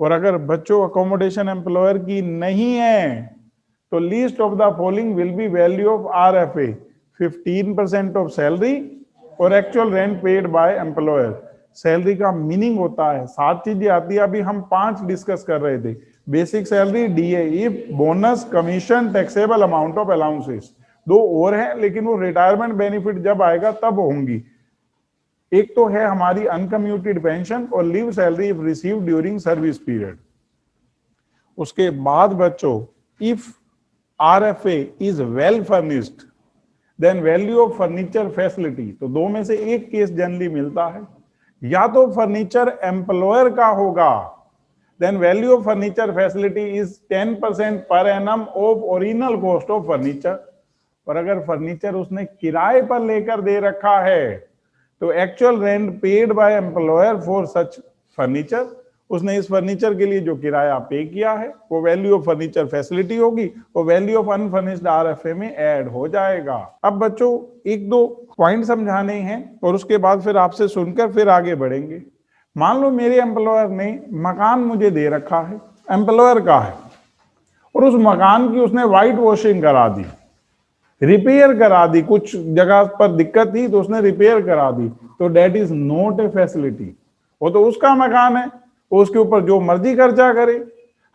और अगर बच्चों अकोमोडेशन एम्प्लॉयर की नहीं है तो least of the following will be value of RFA 15% of salary और actual rent paid by employer. Salary का मीनिंग होता है, 7 चीजें आती है, अभी हम 5 डिस्कस कर रहे थे। Basic salary, DA, bonus, commission, taxable amount of allowances. 2 और हैं लेकिन वो रिटायरमेंट बेनिफिट जब आएगा तब होंगी। एक तो है हमारी अनकम्यूटेड पेंशन और leave salary if received during service period. उसके बाद बच्चों if RFA is well furnished, then value of furniture facility, तो 2 में से एक केस जनरली मिलता है, या तो फर्नीचर एम्प्लॉयर का होगा, then value of furniture facility is 10% per annum of original cost of furniture। और अगर फर्नीचर उसने किराए पर लेकर दे रखा है तो actual rent paid by employer for such furniture, उसने इस फर्नीचर के लिए जो किराया पे किया है वो वैल्यू ऑफ फर्नीचर फैसिलिटी होगी, वो वैल्यू ऑफ अनफर्निश्ड RFA में ऐड हो जाएगा। अब बच्चों 1-2 पॉइंट समझाने हैं और उसके बाद फिर आपसे सुनकर फिर आगे बढ़ेंगे। मान लो मेरे एम्प्लॉयर ने मकान मुझे दे रखा है, एम्प्लॉयर का है, और उस मकान की उसने व्हाइट वॉशिंग करा दी, रिपेयर करा दी, कुछ जगह पर दिक्कत थी तो उसने रिपेयर करा दी, तो that is not a facility. वो तो उसका मकान है, उसके ऊपर जो मर्जी खर्चा करे।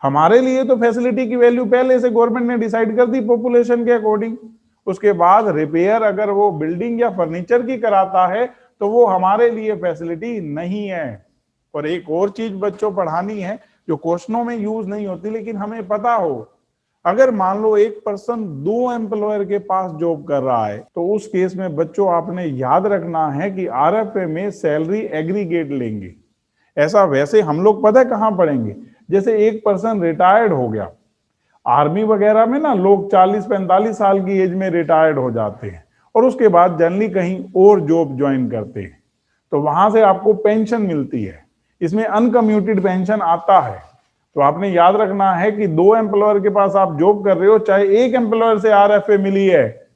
हमारे लिए तो फैसिलिटी की वैल्यू पहले से गवर्नमेंट ने डिसाइड कर दी पॉपुलेशन के अकॉर्डिंग। उसके बाद रिपेयर अगर वो बिल्डिंग या फर्नीचर की कराता है तो वो हमारे लिए फैसिलिटी नहीं है। और एक और चीज बच्चों पढ़ानी है, जो क्वेश्चनों में यूज नहीं होती लेकिन हमें पता हो। अगर मान लो एक पर्सन 2 एम्प्लॉयर के पास जॉब कर रहा है तो उस केस में बच्चों आपने याद रखना है कि आरएफए में सैलरी एग्रीगेट लेंगे। ऐसा वैसे हम लोग पता है कहां पढ़ेंगे, जैसे एक पर्सन रिटायर्ड हो गया, आर्मी वगैरह में ना लोग 40-45 साल की एज में रिटायर्ड हो जाते हैं और उसके बाद जनरली कहीं और जॉब ज्वाइन करते हैं, तो वहां से आपको पेंशन मिलती है, इसमें अनकम्यूटेड पेंशन आता है। तो आपने याद रखना है कि 2 एम्प्लॉयर के पास आप जॉब कर रहे हो, चाहे एक एम्प्लॉयर से आरएफए मिली है,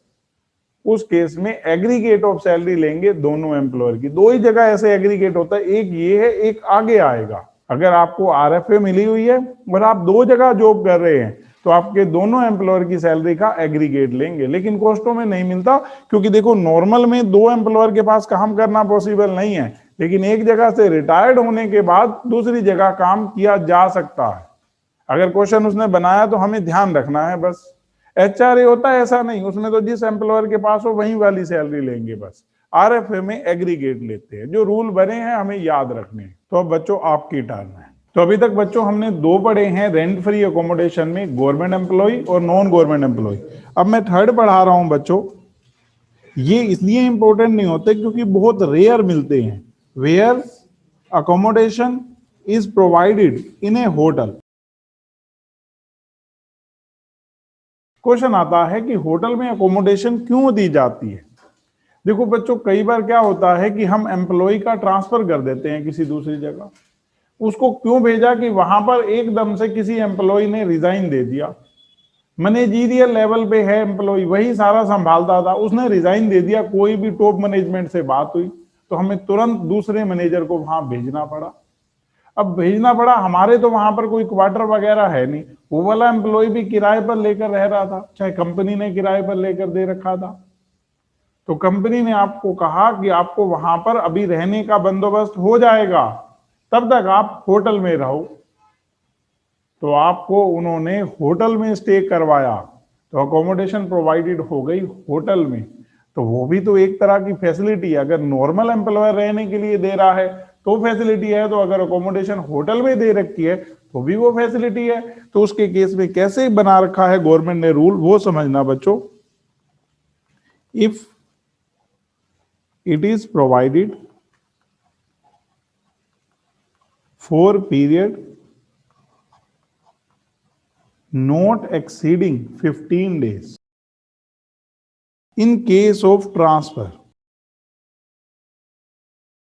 उस केस में एग्रीगेट ऑफ सैलरी लेंगे दोनों एम्प्लॉयर की। 2 ही जगह ऐसे एग्रीगेट होता है, एक ये है एक आगे आएगा। अगर आपको आरएफए मिली हुई है और आप 2 जगह जॉब कर रहे हैं तो आपके दोनों एम्प्लॉयर की सैलरी का एग्रीगेट लेंगे, लेकिन कॉस्टों में नहीं मिलता, क्योंकि देखो नॉर्मल में 2 एम्प्लॉयर के पास काम करना पॉसिबल नहीं है, लेकिन एक जगह से रिटायर्ड होने के बाद दूसरी जगह काम किया जा सकता है। अगर क्वेश्चन उसने बनाया तो हमें ध्यान रखना है बस। एचआरए होता है ऐसा नहीं, उसमें तो जिस एम्प्लॉयर के पास हो वही वाली सैलरी लेंगे बस। आरएफए में एग्रीगेट लेते हैं। जो रूल बने हैं हमें याद रखने हैं। तो अब बच्चों आपकी टर्न है। तो अभी तक बच्चों हमने 2 पढ़े हैं रेंट फ्री अकोमोडेशन में, गवर्नमेंट एम्प्लॉय और नॉन गवर्नमेंट एम्प्लॉय। अब मैं थर्ड पढ़ा रहा हूं बच्चों। ये इसलिए इंपॉर्टेंट नहीं होते क्योंकि बहुत रेयर मिलते हैं। Where accommodation is provided in a hotel. Question आता है कि होटल में अकोमोडेशन क्यों दी जाती है। देखो बच्चों, कई बार क्या होता है कि हम एम्प्लॉय का ट्रांसफर कर देते हैं किसी दूसरी जगह। उसको क्यों भेजा कि वहां पर एकदम से किसी एम्प्लॉय ने रिजाइन दे दिया, मैनेजरियल लेवल पे है एम्प्लॉय, वही सारा संभालता था, उसने रिजाइन दे दिया, कोई भी टॉप मैनेजमेंट से बात हुई तो हमें तुरंत दूसरे मैनेजर को वहां भेजना पड़ा। अब भेजना पड़ा, हमारे तो वहां पर कोई क्वार्टर वगैरह है नहीं, वो वाला एम्प्लॉय भी किराए पर लेकर रह रहा था, चाहे कंपनी ने किराए पर लेकर दे रखा था। तो कंपनी ने आपको कहा कि आपको वहां पर अभी रहने का बंदोबस्त हो जाएगा, तब तक आप होटल में रहो। तो आपको उन्होंने होटल में स्टे करवाया, तो अकोमोडेशन प्रोवाइडेड हो गई होटल में। तो वो भी तो एक तरह की फैसिलिटी है। अगर नॉर्मल एम्प्लॉयर रहने के लिए दे रहा है तो फैसिलिटी है, तो अगर अकोमोडेशन होटल में दे रखी है तो भी वो फैसिलिटी है। तो उसके केस में कैसे बना रखा है गवर्नमेंट ने रूल, वो समझना बच्चों। If it is provided for period not exceeding 15 days in case of transfer।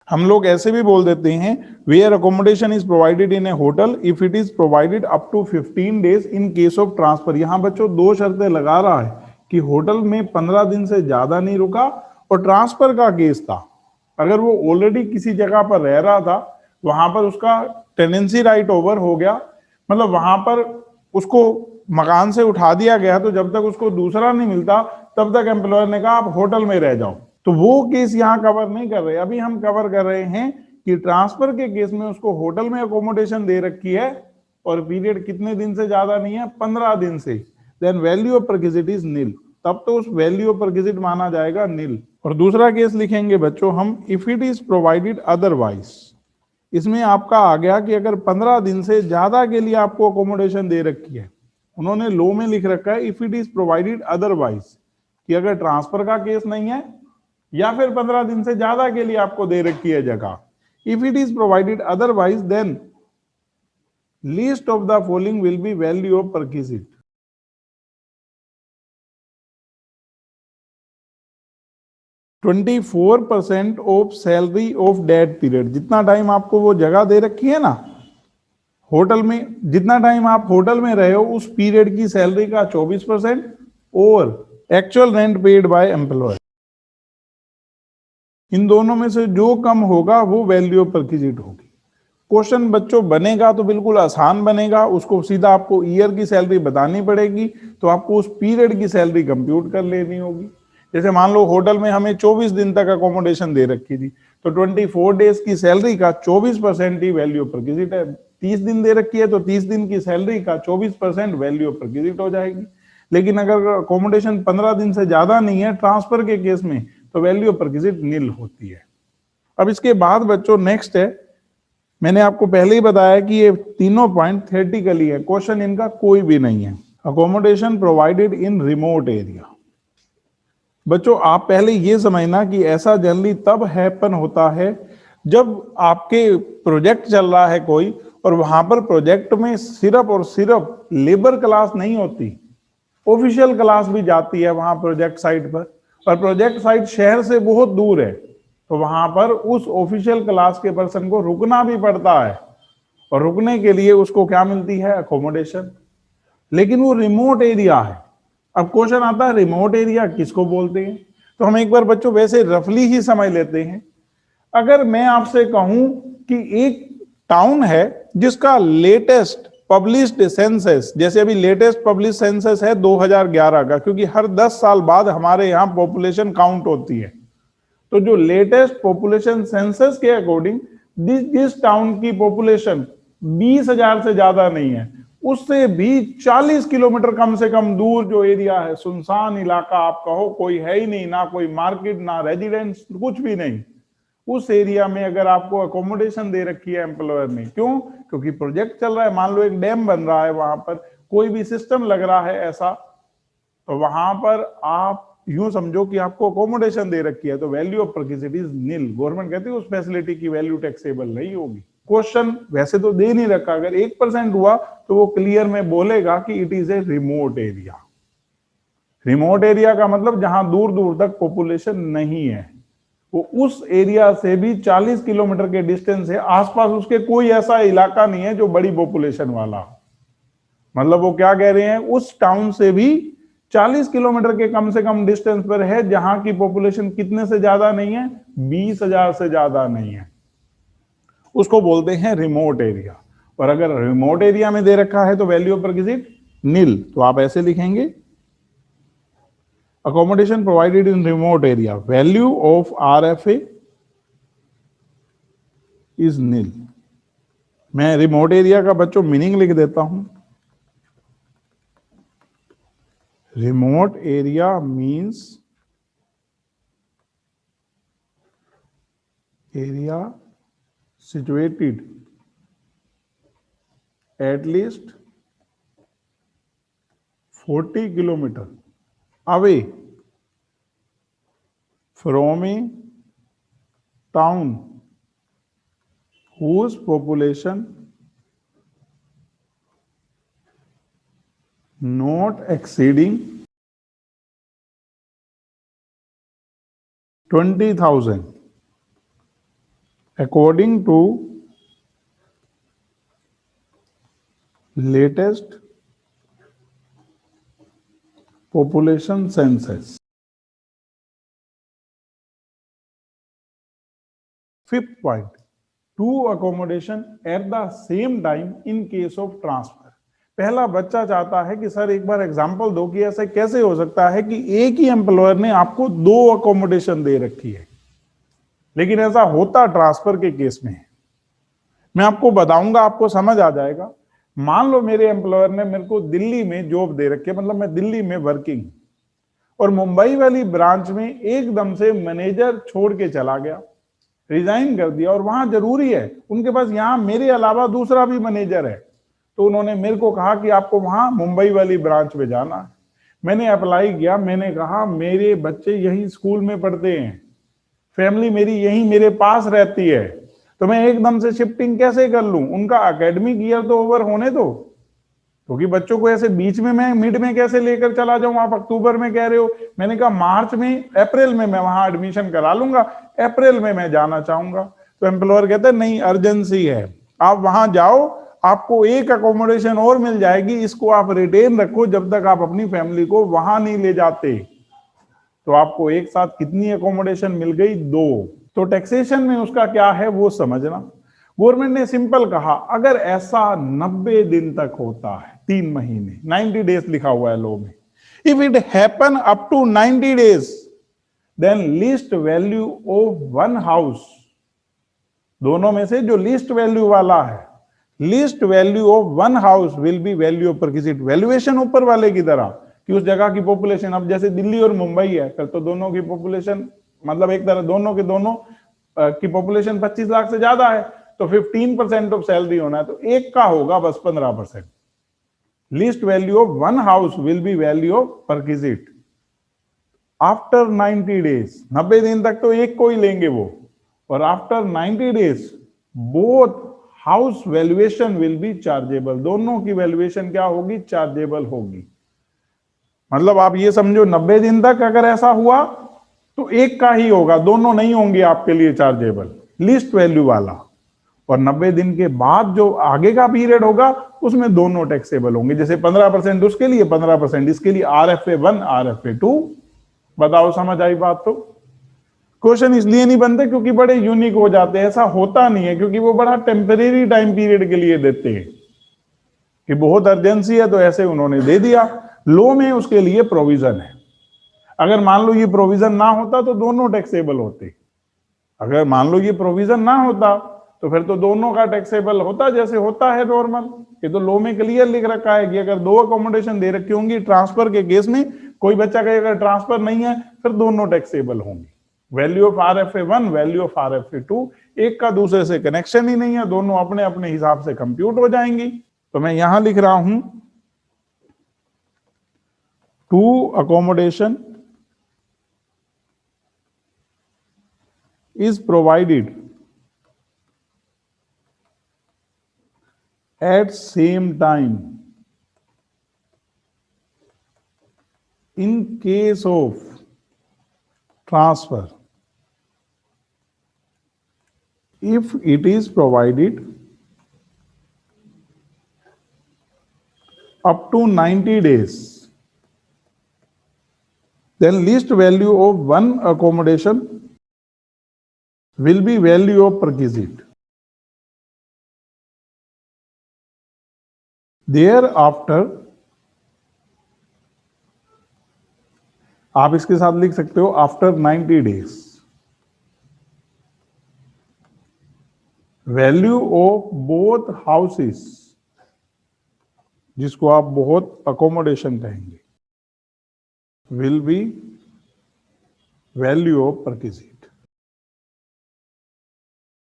हम लोग ऐसे भी बोल देते हैं where accommodation is provided in a hotel if it is provided up to 15 days in case of transfer। यहां बच्चों 2 शर्तें लगा रहा है कि होटल में 15 दिन से ज्यादा नहीं रुका और ट्रांसफर का केस था। अगर वो ऑलरेडी किसी जगह पर रह रहा था, वहां पर उसका टेनेंसी राइट ओवर हो गया, मतलब वहां पर उसको मकान से उठा दिया गया, तो जब तक उसको दूसरा नहीं मिलता तब तक एम्प्लॉयर ने कहा आप होटल में रह जाओ। तो वो केस यहाँ कवर नहीं कर रहे। अभी हम कवर कर रहे हैं कि ट्रांसफर के केस में उसको होटल में अकोमोडेशन दे रखी है और पीरियड कितने दिन से ज्यादा नहीं है, 15 दिन से, then value of perquisite is nil, तब तो उस वैल्यू ऑफ परक्विजिट माना जाएगा नील। और दूसरा केस लिखेंगे बच्चों हम, if it is provided otherwise. इसमें आपका आ गया कि अगर 15 दिन से ज्यादा के लिए आपको अकोमोडेशन दे रखी है, उन्होंने लॉ में लिख रखा है if it is provided otherwise, कि अगर ट्रांसफर का केस नहीं है या फिर 15 दिन से ज्यादा के लिए आपको दे रखी है जगह, if it is provided otherwise then least of the following will be value of perquisite. %24 of salary of that period. जितना टाइम आपको वो जगह दे रखी है ना होटल में, जितना टाइम आप होटल में रहे हो उस पीरियड की सैलरी का 24% और actual rent paid by employer, इन दोनों में से जो कम होगा वो वैल्यू ऑफ परक्विजिट होगी। क्वेश्चन बच्चों बनेगा तो बिल्कुल आसान बनेगा, उसको सीधा आपको ईयर की सैलरी बतानी पड़ेगी, तो आपको उस पीरियड की सैलरी कंप्यूट कर लेनी होगी। जैसे मान लो होटल में हमें 24 दिन तक अकोमोडेशन दे रखी थी, तो 24 डेज की सैलरी का 24% ही वैल्यू ऑफ परक्विजिट है। 30 दिन दे रखी है तो 30 दिन की सैलरी का 24% वैल्यू ऑफ परक्विजिट हो जाएगी। लेकिन अगर अकोमोडेशन 15 दिन से ज्यादा नहीं है ट्रांसफर के केस में, तो वैल्यू ऑफ परक्विजिट नील होती है। अब इसके बाद बच्चों नेक्स्ट है मैंने आपको पहले ही बताया कि ये तीनों पॉइंट थ्योरेटिकली है, क्वेश्चन इनका कोई भी नहीं है। Accommodation provided in remote area. बच्चों आप पहले ये समझना कि ऐसा जनरली तब हैपन होता है जब आपके प्रोजेक्ट चल रहा है कोई, और वहां पर प्रोजेक्ट में सिर्फ और सिर्फ लेबर क्लास नहीं होती, ऑफिशियल क्लास भी जाती है वहां प्रोजेक्ट साइट पर, और प्रोजेक्ट साइट शहर से बहुत दूर है, तो वहां पर उस ऑफिशियल क्लास के पर्सन को रुकना भी पड़ता है, और रुकने के लिए उसको क्या मिलती है? अकोमोडेशन। लेकिन वो रिमोट एरिया है। अब क्वेश्चन आता है रिमोट एरिया किसको बोलते हैं? तो हम एक बार बच्चों वैसे रफली ही समझ लेते हैं। अगर मैं आपसे कहूं कि एक टाउन है जिसका लेटेस्ट पब्लिश्ड सेंसस, जैसे अभी लेटेस्ट पब्लिश सेंसस है 2011 का, क्योंकि हर 10 साल बाद हमारे यहाँ पॉपुलेशन काउंट होती है, तो जो लेटेस्ट पॉपुलेशन सेंसस के अकॉर्डिंग जिस टाउन की पॉपुलेशन 20,000 से ज्यादा नहीं है, उससे भी 40 किलोमीटर कम से कम दूर जो एरिया है, सुनसान इलाका आप कहो, कोई है ही नहीं, ना कोई मार्केट ना रेजिडेंस, कुछ भी नहीं, उस एरिया में अगर आपको अकोमोडेशन दे रखी है एम्प्लॉयर ने, क्यों? क्योंकि प्रोजेक्ट चल रहा है, मान लो एक डैम बन रहा है, वहां पर कोई भी सिस्टम लग रहा है ऐसा, तो वहां पर आप यूं समझो कि आपको अकोमोडेशन दे रखी है, तो value of perquisite is nil. Government कहती है उस फैसिलिटी की वैल्यू टैक्सेबल नहीं होगी। क्वेश्चन वैसे तो दे नहीं रखा, अगर 1% हुआ तो वो क्लियर में बोलेगा कि it is a remote area. Remote area का मतलब जहां दूर दूर तक पॉपुलेशन नहीं है, वो उस एरिया से भी 40 किलोमीटर के डिस्टेंस है, आसपास उसके कोई ऐसा इलाका नहीं है जो बड़ी पॉपुलेशन वाला। मतलब वो क्या कह रहे हैं, उस टाउन से भी 40 किलोमीटर के कम से कम डिस्टेंस पर है, जहां की पॉपुलेशन कितने से ज्यादा नहीं है? 20,000 से ज्यादा नहीं है, उसको बोलते हैं रिमोट एरिया। और अगर रिमोट एरिया में दे रखा है तो वैल्यू ऑफ परक्विजिट नील, तो आप ऐसे लिखेंगे accommodation provided in remote area, value of RFA is nil. मैं रिमोट एरिया का बच्चों मीनिंग लिख देता हूं। Remote area means area situated at least 40 kilometer away from a town whose population not exceeding 20,000 according to latest population census. Fifth point, two accommodation at the same time in case of transfer. पहला बच्चा चाहता है कि sir एक बार example दो कि ऐसे कैसे हो सकता है कि एक ही एम्प्लॉयर ने आपको 2 अकोमोडेशन दे रखी है, लेकिन ऐसा होता ट्रांसफर के केस में। मैं आपको बताऊंगा, आपको समझ आ जाएगा। मान लो मेरे एम्प्लॉयर ने मेरे को दिल्ली में जॉब दे रखी है, मतलब मैं दिल्ली में वर्किंग, और मुंबई वाली ब्रांच में एकदम से मैनेजर छोड़ के चला गया, रिजाइन कर दिया, और वहां जरूरी है उनके पास यहां मेरे अलावा दूसरा भी मैनेजर है, तो उन्होंने मेरे को कहा कि आपको वहां मुंबई वाली ब्रांच में जाना है। मैंने अप्लाई किया, मैंने कहा मेरे बच्चे यही स्कूल में पढ़ते हैं, फैमिली मेरी यही मेरे पास रहती है, तो मैं एकदम से शिफ्टिंग कैसे कर लूं? उनका एकेडमिक ईयर तो ओवर होने दो, क्योंकि बच्चों को ऐसे बीच में मैं मिड में कैसे लेकर चला जाऊं? आप अक्टूबर में कह रहे हो, मैंने कहा मार्च में अप्रैल में मैं वहां एडमिशन करा लूंगा, अप्रैल में मैं जाना चाहूंगा। तो एम्प्लॉयर कहते हैं नहीं, अर्जेंसी है, आप वहां जाओ, आपको एक अकोमोडेशन और मिल जाएगी, इसको आप रिटेन रखो जब तक आप अपनी फैमिली को वहां नहीं ले जाते। तो आपको एक साथ कितनी अकोमोडेशन मिल गई? 2। तो टैक्सेशन में उसका क्या है वो समझना। गवर्नमेंट ने सिंपल कहा, अगर ऐसा 90 दिन तक होता है, 3 महीने, 90 डेज लिखा हुआ है लॉ में, if it happen up to 90 days then least value of one house, दोनों में से जो लीस्ट वैल्यू वाला है, least value of one house will be value of perquisite. Valuation ऊपर वाले की तरह कि उस जगह की पॉपुलेशन, अब जैसे दिल्ली और मुंबई है, फिर तो दोनों की पॉपुलेशन, मतलब एक तरह दोनों के दोनों की पॉपुलेशन 25 लाख से ज्यादा है, तो 15% ऑफ सैलरी होना है, तो एक का होगा बस 15%। Least value of one house will be value of perquisite after 90 days. 90 दिन तक तो एक को ही लेंगे वो, और after 90 days both house valuation will be chargeable. दोनों की वैल्यूएशन क्या होगी? चार्जेबल होगी। मतलब आप ये समझो 90 दिन तक अगर ऐसा हुआ तो एक का ही होगा, दोनों नहीं होंगे आपके लिए चार्जेबल, लीस्ट वैल्यू वाला। और 90 दिन के बाद जो आगे का पीरियड होगा उसमें दोनों टैक्सेबल होंगे। जैसे 15% उसके लिए, 15% इसके लिए, RFA1 RFA2। बताओ समझ आई बात? तो क्वेश्चन इसलिए नहीं बनते क्योंकि बड़े यूनिक हो जाते हैं, ऐसा होता नहीं है, क्योंकि वो बड़ा टेम्परेरी टाइम पीरियड के लिए देते हैं कि बहुत अर्जेंसी है तो ऐसे उन्होंने दे दिया। लॉ में उसके लिए प्रोविजन है। अगर मान लो ये प्रोविजन ना होता तो दोनों टैक्सेबल होते। अगर मान लो ये प्रोविजन ना होता तो फिर तो दोनों का टैक्सेबल होता, जैसे होता है नॉर्मल। ये तो लॉ में क्लियर लिख रखा है कि अगर दो अकोमोडेशन दे रखी होंगी ट्रांसफर के केस में, कोई बच्चा कहे अगर ट्रांसफर नहीं है फिर दोनों टैक्सेबल होंगे। Value of RFA1, value of RFA2, एक का दूसरे से कनेक्शन ही नहीं है, दोनों अपने अपने हिसाब से कंप्यूट हो जाएंगी। तो मैं यहां लिख रहा हूं two accommodation is provided at same time in case of transfer if it is provided up to 90 days, then least value of one accommodation will be value of perquisite. Thereafter, आप इसके साथ लिख सकते हो after 90 days value of both houses, जिसको आप बहुत accommodation कहेंगे, will be value of perquisite.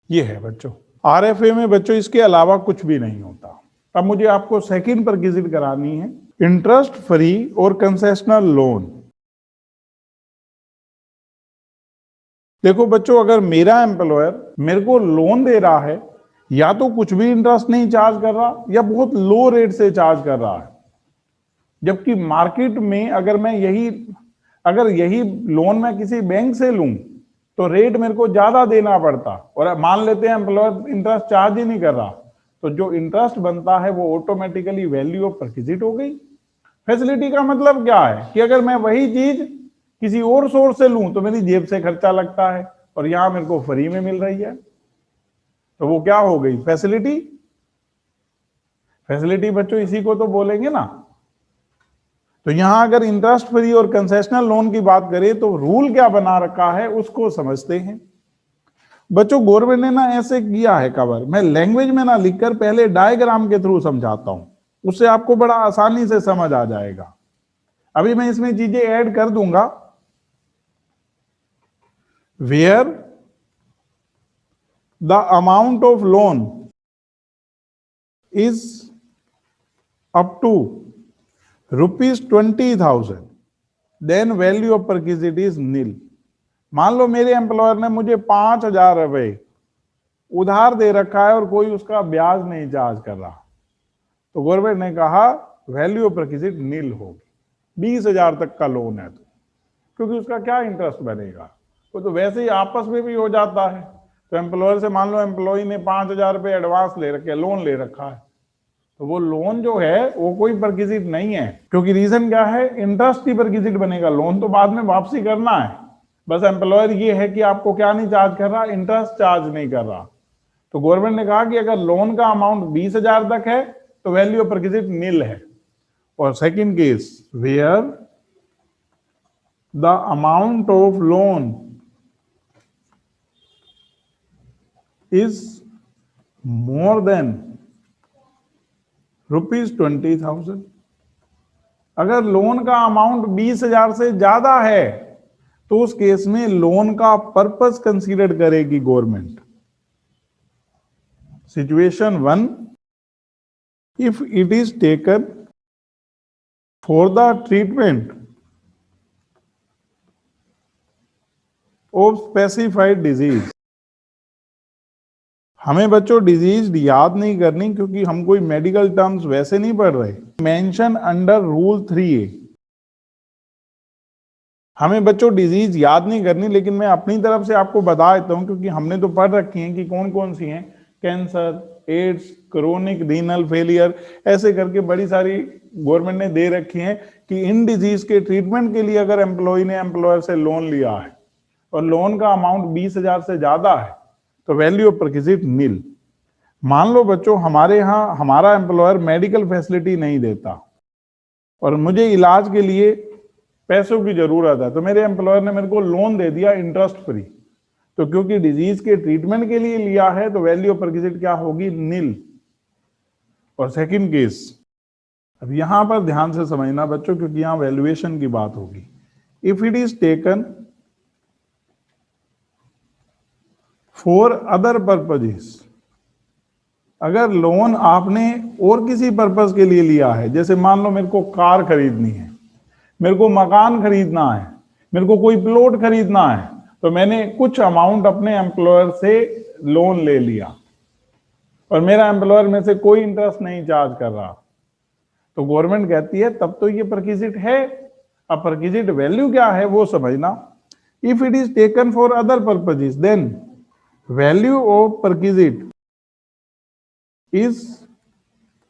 ये है बच्चों RFA में। बच्चों इसके अलावा कुछ भी नहीं होता। अब मुझे आपको सेकंड परक्विजिट करानी है, इंटरेस्ट फ्री और कंसेशनल लोन। देखो बच्चों, अगर मेरा एम्प्लॉयर मेरे को लोन दे रहा है, या तो कुछ भी इंटरेस्ट नहीं चार्ज कर रहा या बहुत लो रेट से चार्ज कर रहा है, जबकि मार्केट में अगर यही लोन मैं किसी बैंक से लूं तो रेट मेरे को ज्यादा देना पड़ता, और मान लेते हैं एम्प्लॉयर इंटरेस्ट चार्ज ही नहीं कर रहा, तो जो इंटरेस्ट बनता है वो ऑटोमेटिकली वैल्यू ऑफ परक्विजिट हो गई। फैसिलिटी का मतलब क्या है कि अगर मैं वही चीज किसी और सोर्स से लूं तो मेरी जेब से खर्चा लगता है, और यहां मेरे को फ्री में मिल रही है, तो वो क्या हो गई? फैसिलिटी। फैसिलिटी बच्चों इसी को तो बोलेंगे ना। तो यहां अगर इंटरेस्ट फ्री और कंसेशनल लोन की बात करें तो रूल क्या बना रखा है उसको समझते हैं। बच्चों गवर्नमेंट ने ना ऐसे किया है कवर, मैं लैंग्वेज में ना लिखकर पहले डायग्राम के थ्रू समझाता हूं, उससे आपको बड़ा आसानी से समझ आ जाएगा। अभी मैं इसमें चीजें ऐड कर दूंगा। Where the amount of loan is up to ₹20,000, then value of perquisite is nil. मान लो मेरे एम्प्लॉयर ने मुझे 5,000 रुपए उधार दे रखा है और कोई उसका ब्याज नहीं चार्ज कर रहा, तो गवर्नमेंट ने कहा वैल्यू ऑफ परक्विजिट नील होगी। 20,000 तक का लोन है तो, क्योंकि उसका क्या इंटरेस्ट बनेगा, वो तो वैसे ही आपस में भी हो जाता है। तो एम्प्लॉयर से मान लो एम्प्लॉय ने 5,000 रुपए एडवांस ले रखे, लोन ले रखा है, तो वो लोन जो है वो कोई परक्विजिट नहीं है, क्योंकि रीजन क्या है? इंटरेस्ट ही परक्विजिट बनेगा, लोन तो बाद में वापसी करना है। बस एम्प्लॉयर ये है कि आपको क्या नहीं चार्ज कर रहा? इंटरेस्ट चार्ज नहीं कर रहा। तो गवर्नमेंट ने कहा कि अगर लोन का अमाउंट 20,000 तक है तो वैल्यू ऑफ परक्विजिट नील है। और second case, where the amount of loan is more than ₹20,000। अगर लोन का अमाउंट 20,000 से ज्यादा है तो उस केस में लोन का पर्पस कंसीडर करेगी government. Situation 1, if it is taken for the treatment of specified disease। हमें बच्चों डिजीज याद नहीं करनी क्योंकि हम कोई मेडिकल टर्म्स वैसे नहीं पढ़ रहे। Mention under rule 3A। हमें बच्चों डिजीज याद नहीं करनी, लेकिन मैं अपनी तरफ से आपको बता देता हूं क्योंकि हमने तो पढ़ रखी हैं कि कौन कौन सी हैं। Cancer, AIDS, chronic renal failure, ऐसे करके बड़ी सारी गवर्नमेंट ने दे रखी हैं कि इन डिजीज के ट्रीटमेंट के लिए अगर एम्प्लॉय ने एम्प्लॉयर से लोन लिया है और लोन का अमाउंट 20,000 से ज्यादा है तो वैल्यू ऑफ परक्विजिट नील। मान लो बच्चों हमारे यहाँ हमारा एम्प्लॉयर मेडिकल फैसिलिटी नहीं देता और मुझे इलाज के लिए पैसों की जरूरत है, तो मेरे एम्प्लॉयर ने मेरे को लोन दे दिया इंटरेस्ट फ्री, तो क्योंकि डिजीज के ट्रीटमेंट के लिए लिया है तो वैल्यू ऑफ परक्विजिट क्या होगी? नील। और सेकंड केस, अब यहां पर ध्यान से समझना बच्चों क्योंकि यहां वैल्यूएशन की बात होगी। If it is taken for other purposes, अगर लोन आपने और किसी पर्पज के लिए लिया है, जैसे मान लो मेरे को कार खरीदनी है, मेरे को मकान खरीदना है, मेरे को कोई प्लॉट खरीदना है, तो मैंने कुछ अमाउंट अपने एम्प्लॉयर से लोन ले लिया और मेरा एम्प्लॉयर में से कोई इंटरेस्ट नहीं चार्ज कर रहा, तो गवर्नमेंट कहती है तब तो ये परक्विजिट है। अब परक्विजिट वैल्यू क्या है वो समझना। If it is taken for other purposes then value of perquisite is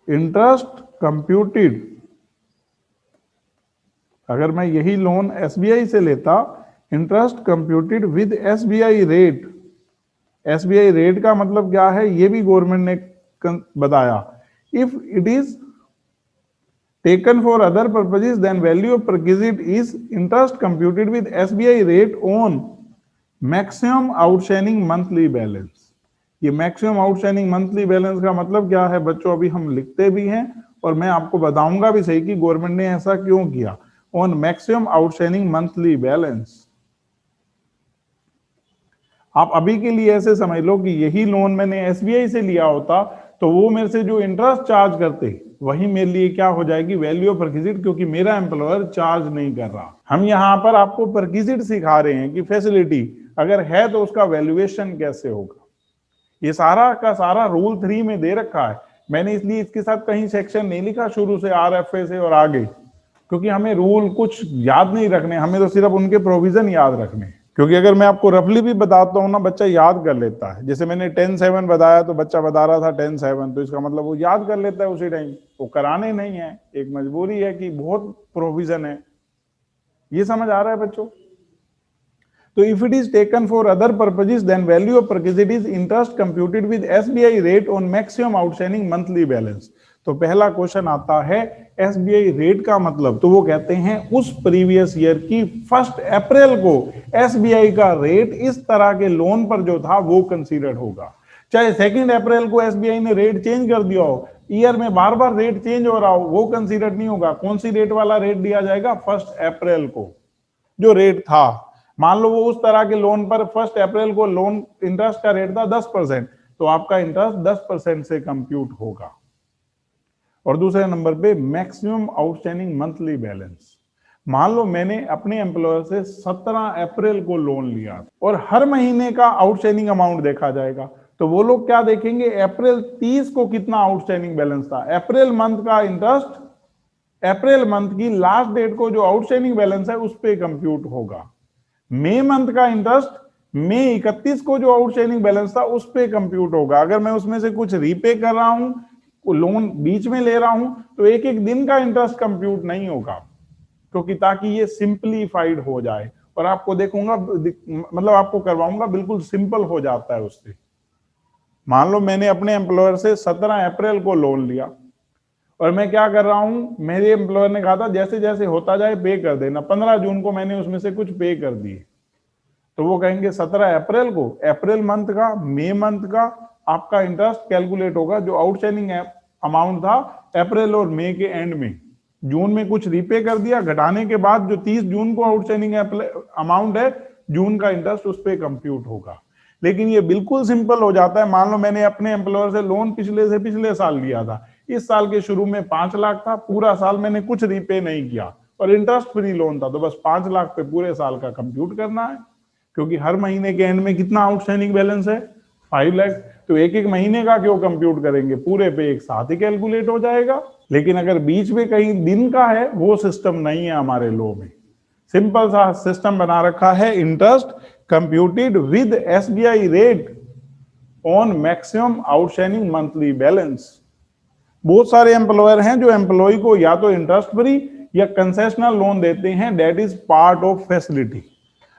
interest computed. अगर मैं यही लोन एसबीआई से लेता, interest computed with SBI rate. SBI rate का मतलब क्या है ये भी गवर्नमेंट ने बताया। If it is taken for other purposes then value of perquisite is interest computed with SBI rate on maximum outstanding monthly balance. ये मैक्सिमम आउटस्टैंडिंग मंथली बैलेंस का मतलब क्या है बच्चों, अभी हम लिखते भी हैं और मैं आपको बताऊंगा भी सही कि गवर्नमेंट ने ऐसा क्यों किया। On maximum outstanding monthly balance. आप अभी के लिए ऐसे समझ लो कि यही लोन मैंने एसबीआई से लिया होता तो वो मेरे से जो इंटरेस्ट चार्ज करते वही मेरे लिए क्या हो जाएगी? वैल्यू ऑफ परक्विजिट, क्योंकि मेरा एम्प्लॉयर चार्ज नहीं कर रहा। हम यहाँ पर आपको परक्विजिट सिखा रहे हैं कि फैसिलिटी अगर है तो उसका वैल्यूएशन कैसे होगा। ये सारा का सारा रूल 3 में दे रखा है। मैंने इसलिए इसके साथ कहीं सेक्शन नहीं लिखा शुरू से आरएफए से और आगे, क्योंकि हमें रूल कुछ याद नहीं रखने, हमें तो सिर्फ उनके प्रोविजन याद रखने। क्योंकि अगर मैं आपको रफली भी बताता हूँ ना, बच्चा याद कर लेता है। जैसे मैंने 10-7 बताया तो बच्चा बता रहा था 10-7, तो इसका मतलब वो याद कर लेता है उसी टाइम। वो कराने नहीं है, एक मजबूरी है कि बहुत प्रोविजन है। ये समझ आ रहा है बच्चों? तो if it is taken for other purposes then value of perquisite is interest computed with SBI rate on maximum outstanding monthly balance. तो पहला क्वेश्चन आता है एसबीआई रेट का मतलब, तो वो कहते हैं उस प्रीवियस ईयर की 1 अप्रैल को एसबीआई का रेट इस तरह के लोन पर जो था वो कंसीडर्ड होगा। चाहे 2 अप्रैल को एसबीआई ने रेट चेंज कर दिया हो, ईयर में बार बार रेट चेंज हो रहा हो, वो कंसीडर्ड नहीं होगा। कौन सी रेट वाला रेट दिया जाएगा? 1 अप्रैल को जो रेट था। मान लो वो उस तरह के लोन पर 1 अप्रैल को लोन इंटरेस्ट का रेट था 10%, तो आपका इंटरेस्ट 10% से कंप्यूट होगा। और दूसरे नंबर पे मैक्सिमम आउटस्टैंडिंग मंथली बैलेंस। मान लो मैंने अपने एम्प्लॉयर से 17 अप्रैल को लोन लिया और हर महीने का आउटस्टैंडिंग अमाउंट देखा जाएगा, तो वो लोग क्या देखेंगे? अप्रैल 30 को कितना आउटस्टैंडिंग बैलेंस था, अप्रैल मंथ का इंटरेस्ट अप्रैल मंथ की लास्ट डेट को जो आउटस्टैंडिंग बैलेंस है उस पर कंप्यूट होगा। मई मंथ का इंटरेस्ट मई 31 को जो आउटस्टैंडिंग बैलेंस था उस पर कंप्यूट होगा। अगर मैं उसमें से कुछ रीपे कर रहा हूं, लोन बीच में ले रहा हूं, तो एक एक दिन का इंटरेस्ट कंप्यूट नहीं होगा, क्योंकि ताकि ये सिंपलीफाइड हो जाए। और आपको देखूंगा, मतलब आपको करवाऊंगा, बिल्कुल सिंपल हो जाता है उससे। मान लो मैंने अपने एम्प्लॉयर से 17 अप्रैल को लोन लिया और मैं क्या कर रहा हूं, मेरे एम्प्लॉयर ने कहा था जैसे जैसे होता जाए पे कर देना। 15 जून को मैंने उसमें से कुछ पे कर दिए, तो वो कहेंगे 17 अप्रैल को अप्रैल मंथ का मई मंथ का आपका इंटरेस्ट कैलकुलेट होगा, जो आउटस्टैंडिंग अमाउंट था अप्रैल और मई के एंड में। जून में कुछ रीपे कर दिया, घटाने के बाद जो 30 जून को आउटस्टैंडिंग अमाउंट है, जून का इंटरेस्ट उस पर कंप्यूट होगा। लेकिन ये बिल्कुल सिंपल हो जाता है। मान लो मैंने अपने एम्प्लॉयर से लोन पिछले से पिछले साल लिया था, इस साल के शुरू में 5 लाख था, पूरा साल मैंने कुछ रीपे नहीं किया और इंटरेस्ट फ्री लोन था, तो बस 5 लाख पे पूरे साल का कंप्यूट करना है, क्योंकि हर महीने के एंड में कितना आउटस्टैंडिंग बैलेंस है, 5 लाख। तो एक एक महीने का क्यों कंप्यूट करेंगे, पूरे पे एक साथ ही कैलकुलेट हो जाएगा। लेकिन अगर बीच में कहीं दिन का है, वो सिस्टम नहीं है हमारे लॉ में। सिंपल सा सिस्टम बना रखा है, interest computed with SBI rate on maximum outstanding monthly balance. बहुत सारे एम्प्लॉयर हैं जो एम्प्लॉय को या तो इंटरेस्ट फ्री या कंसेशनल लोन देते हैं, that is part of facility.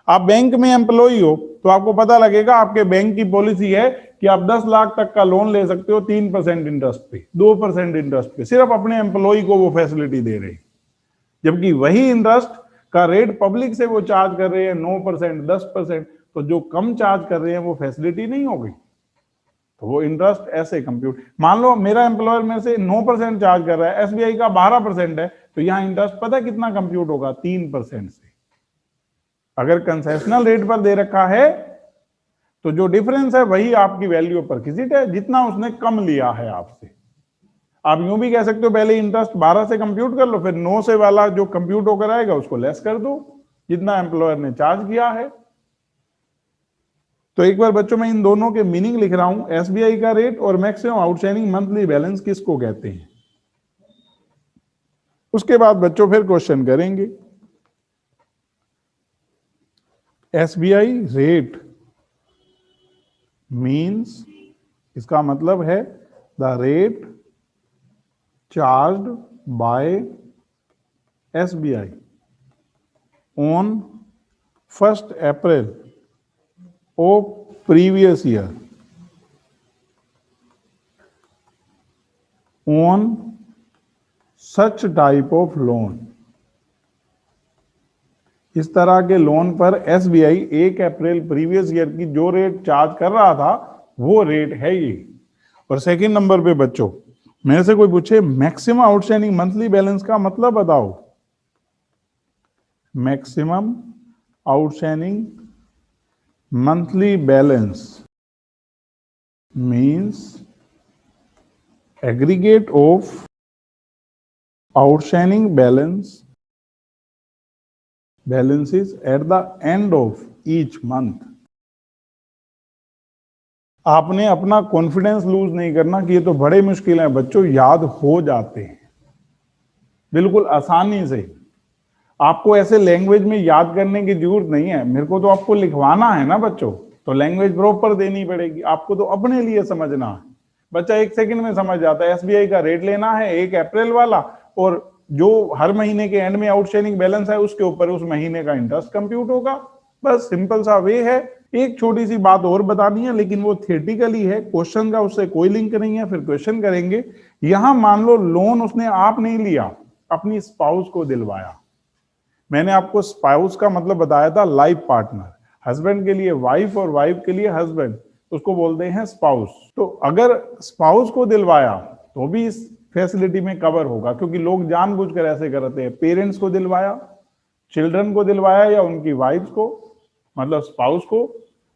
आप बैंक में एम्प्लॉय हो तो आपको पता लगेगा, आपके बैंक की पॉलिसी है कि आप 10 लाख तक का लोन ले सकते हो 3% इंटरेस्ट पे, 2% इंटरेस्ट पे, सिर्फ अपने एम्प्लॉय को वो फैसिलिटी दे रहे हैं। जबकि वही इंटरेस्ट का रेट पब्लिक से वो चार्ज कर रहे हैं 9%, 10%, तो जो कम चार्ज कर रहे हैं वो फैसिलिटी नहीं हो गई, तो वो इंटरेस्ट ऐसे कंप्यूट। मान लो मेरा एम्प्लॉयर में से 9% चार्ज कर रहा है, एसबीआई का 12% है, तो यहां इंटरेस्ट पता कितना कंप्यूट होगा, 3% से। अगर कंसेशनल रेट पर दे रखा है तो जो डिफरेंस है वही आपकी वैल्यू पर किसिट है, जितना उसने कम लिया है आपसे। आप यूं भी कह सकते हो, पहले इंटरेस्ट 12 से कंप्यूट कर लो, फिर 9 से वाला जो कंप्यूट होकर आएगा उसको लेस कर दो, जितना एम्प्लॉयर ने चार्ज किया है। तो एक बार बच्चों मैं इन दोनों के मीनिंग लिख रहा हूं, एसबीआई का रेट और मैक्सिमम आउटस्टैंडिंग मंथली बैलेंस किसको कहते हैं। उसके बाद बच्चों फिर क्वेश्चन करेंगे। एसबीआई रेट मीन्स, इसका मतलब है the rate charged bye SBI on 1st April of previous year on such type of loan। इस तरह के लोन पर एसबीआई 1 अप्रैल प्रीवियस ईयर की जो रेट चार्ज कर रहा था वो रेट है ये। और सेकंड नंबर पे बच्चों मेरे से कोई पूछे मैक्सिमम आउटस्टैंडिंग मंथली बैलेंस का मतलब बताओ। Maximum outstanding monthly balance means aggregate of outstanding balances at the end of each month। आपने अपना कॉन्फिडेंस लूज नहीं करना कि ये तो बड़े मुश्किल है बच्चों, याद हो जाते हैं बिल्कुल आसानी से। आपको ऐसे लैंग्वेज में याद करने की जरूरत नहीं है, मेरे को तो आपको लिखवाना है ना बच्चों, तो लैंग्वेज प्रॉपर देनी पड़ेगी, आपको तो अपने लिए समझना है। बच्चा 1 सेकंड में समझ जाता है, एसबीआई का रेट लेना है 1 अप्रैल वाला, और जो हर महीने के एंड में आउटस्टैंडिंग बैलेंस है उसके ऊपर उस महीने का इंटरेस्ट कंप्यूट होगा। बस सिंपल सा वे है। एक छोटी सी बात और बतानी है, लेकिन वो थियोरेटिकली है, क्वेश्चन का उससे कोई लिंक नहीं है, फिर क्वेश्चन करेंगे। यहां मान लो लोन उसने आप नहीं लिया, अपनी स्पाउस को दिलवाया। मैंने आपको स्पाउस का मतलब बताया था लाइफ पार्टनर, हस्बैंड के लिए वाइफ और वाइफ के लिए हस्बैंड, उसको बोलते हैं स्पाउस। तो अगर स्पाउस को दिलवाया तो भी इस फैसिलिटी में कवर होगा, क्योंकि लोग जानबूझकर ऐसे करते हैं। पेरेंट्स को दिलवाया, चिल्ड्रन को दिलवाया या उनकी वाइफ को, मतलब स्पाउस को,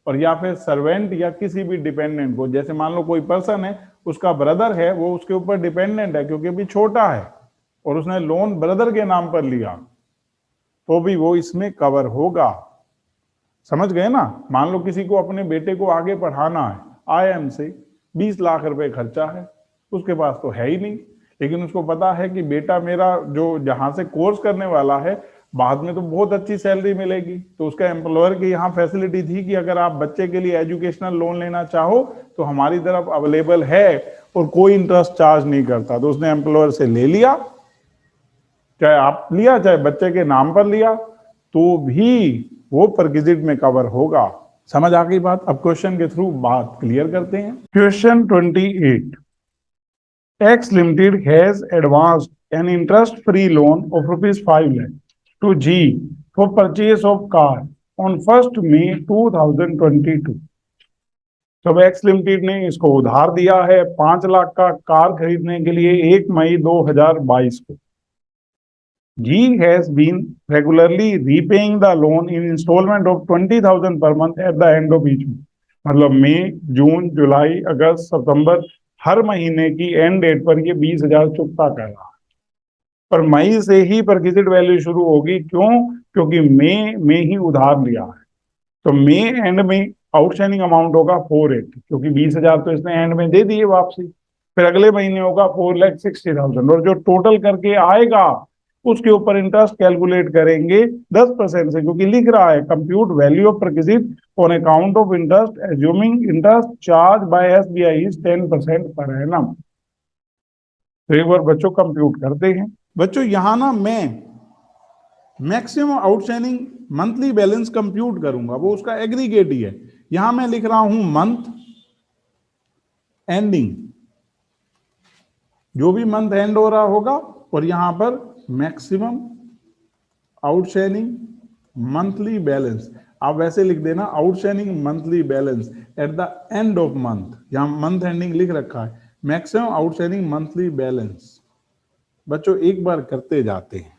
और या फिर सर्वेंट या किसी भी डिपेंडेंट को। जैसे मान लो कोई पर्सन है, उसका ब्रदर है, वो उसके ऊपर डिपेंडेंट है क्योंकि अभी छोटा है और उसने लोन ब्रदर के नाम पर लिया, तो भी वो इसमें कवर होगा। समझ गए ना। मान लो किसी को अपने बेटे को आगे पढ़ाना है, आईएम से 20 लाख रुपए खर्चा है, उसके पास तो है ही नहीं, लेकिन उसको पता है कि बेटा मेरा जो जहां से कोर्स करने वाला है बाद में तो बहुत अच्छी सैलरी मिलेगी, तो उसका एम्प्लॉयर की यहाँ फैसिलिटी थी कि अगर आप बच्चे के लिए एजुकेशनल लोन लेना चाहो तो हमारी तरफ अवेलेबल है और कोई इंटरेस्ट चार्ज नहीं करता। तो उसने एम्प्लॉयर से ले लिया, चाहे आप लिया चाहे बच्चे के नाम पर लिया, तो भी वो परक्विजिट में कवर होगा। समझ आ गई बात। अब क्वेश्चन के थ्रू बात क्लियर करते हैं। Question 28, X Limited has advanced an interest-free loan of ₹5 lakh to G for purchase of car on 1st May 2022। तो एक्स लिमिटेड ने इसको उधार दिया है 5 लाख का कार खरीदने के लिए 1 मई 2022 को। G has been regularly repaying the loan in installment of 20,000 per month at the end of each month। मतलब मई, जून, जुलाई, अगस्त, सितंबर, हर महीने की एंड डेट पर ये 20,000 चुकता कर रहा है। पर मई से ही परक्विजिट वैल्यू शुरू होगी, क्यों? क्योंकि मई में ही उधार लिया है। तो मई एंड में आउटस्टैंडिंग अमाउंट होगा 480, क्योंकि 20,000 तो इसने एंड में दे दिए वापसी। फिर अगले महीने होगा 4,60,000, और जो टोटल करके आएगा उसके ऊपर इंटरेस्ट कैलकुलेट करेंगे 10% से, क्योंकि लिख रहा है compute value of perquisite on account of interest assuming interest charge by SBI is 10% per annum. तो एक बार बच्चों कंप्यूट करते हैं। बच्चों यहां ना मैं maximum outstanding monthly balance compute करूंगा, वो उसका एग्रीगेट ही है। यहां मैं लिख रहा हूं मंथ एंडिंग, जो भी मंथ एंड हो रहा होगा, और यहां पर मैक्सिमम आउटस्टैंडिंग मंथली बैलेंस। आप वैसे लिख देना outstanding monthly balance at the end of month, यहां मंथ एंडिंग लिख रखा है, मैक्सिमम आउटस्टैंडिंग मंथली बैलेंस। बच्चों एक बार करते जाते हैं।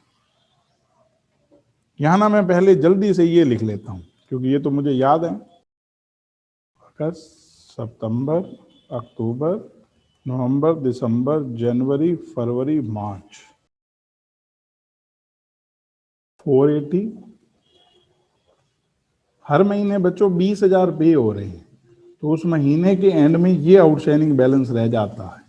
यहां ना मैं पहले जल्दी से ये लिख लेता हूं, क्योंकि ये तो मुझे याद है। अगस्त, सितंबर, अक्टूबर, नवंबर, दिसंबर, जनवरी, फरवरी, मार्च, 480। हर महीने बच्चों 20,000 पे हो रहे हैं, तो उस महीने के एंड में ये आउटस्टैंडिंग बैलेंस रह जाता है।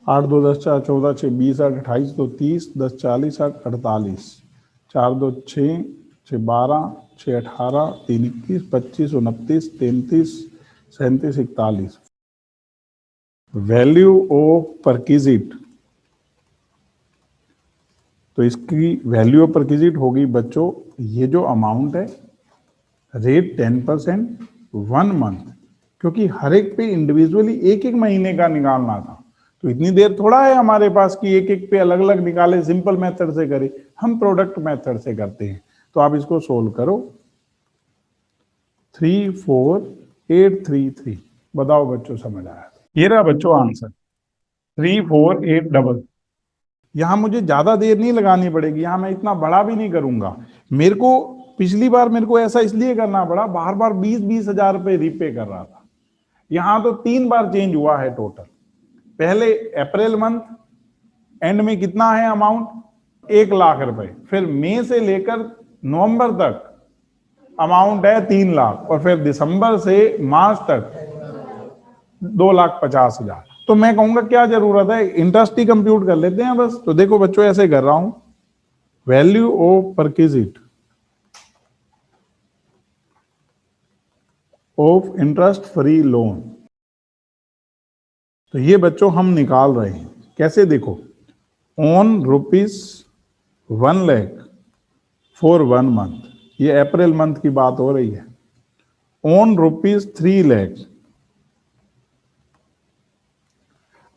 8 2 10 4 14 6 20 8 28 2 30 10 40 8 48 4 2 6 6 12 6 18 3 21 25 29 33 37 41। वैल्यू ऑफ परक्विजिट, तो इसकी वैल्यू ऑफ परक्विजिट होगी बच्चों, ये जो अमाउंट है, रेट 10% 1 मंथ, क्योंकि हर एक पे इंडिविजुअली एक एक महीने का निकालना था, तो इतनी देर थोड़ा है हमारे पास कि एक एक पे अलग अलग निकाले, सिंपल मेथड से करें, हम प्रोडक्ट मेथड से करते हैं। तो आप इसको सोल्व करो। 34833, बताओ बच्चों समझ आया? ये रहा बच्चों आंसर 348 यहां मुझे ज्यादा देर नहीं लगानी पड़ेगी, यहां मैं इतना बड़ा भी नहीं करूंगा। मेरे को पिछली बार मेरे को ऐसा इसलिए करना पड़ा, बार बार 20-20 हजार रुपए रीपे कर रहा था। यहां तो 3 बार चेंज हुआ है टोटल। पहले अप्रैल मंथ एंड में कितना है अमाउंट, 1,00,000 रुपए। फिर मई से लेकर नवंबर तक अमाउंट है 3,00,000, और फिर दिसंबर से मार्च तक 2,50,000। तो मैं कहूंगा क्या जरूरत है, इंटरेस्ट ही कंप्यूट कर लेते हैं बस। तो देखो बच्चों ऐसे कर रहा हूं, value of perquisite of interest free loan, तो ये बच्चों हम निकाल रहे हैं कैसे, देखो ऑन ₹1,00,000 फॉर 1 मंथ, ये अप्रैल मंथ की बात हो रही है। ऑन ₹3,00,000,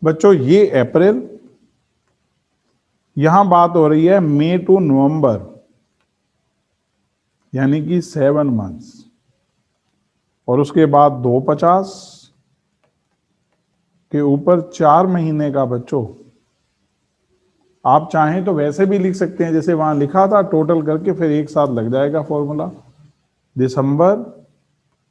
बच्चों ये अप्रैल, यहां बात हो रही है मई टू नवंबर, यानी कि 7 मंथ्स, और उसके बाद 250 के ऊपर 4 महीने का। बच्चों आप चाहें तो वैसे भी लिख सकते हैं जैसे वहां लिखा था, टोटल करके फिर एक साथ लग जाएगा फॉर्मूला, दिसंबर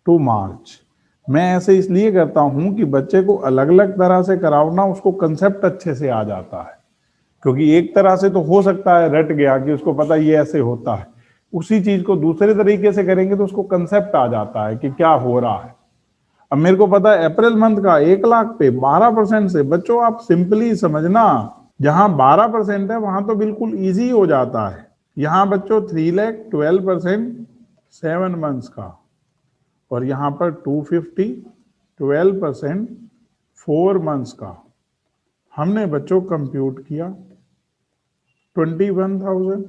टू मार्च। मैं ऐसे इसलिए करता हूं कि बच्चे को अलग अलग तरह से कराना, उसको कंसेप्ट अच्छे से आ जाता है। क्योंकि एक तरह से तो हो सकता है रट गया कि उसको पता ये ऐसे होता है, उसी चीज को दूसरे तरीके से करेंगे तो उसको कंसेप्ट आ जाता है कि क्या हो रहा है। अब मेरे को पता है अप्रैल मंथ का 1,00,000 पे 12% से, बच्चों आप सिंपली समझना, जहां 12% है वहां तो बिल्कुल इजी हो जाता है। यहां बच्चों 3,00,000 12% 7 मंथ्स का, और यहां पर 250 12% 4 मंथ्स का। हमने बच्चों कंप्यूट किया 21,000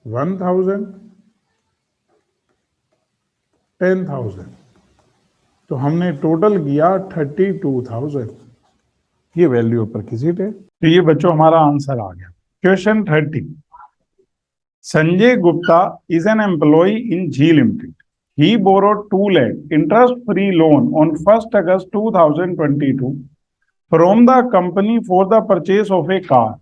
1,000 10,000, तो हमने टोटल किया 32,000। ये वैल्यू पर किसी है। तो ये बच्चों हमारा आंसर आ गया। Question 30, Sanjay Gupta is an employ in G limited, he borrowed 2 lakh interest free loan on 1st August 2022 from the company for the purchase of a car.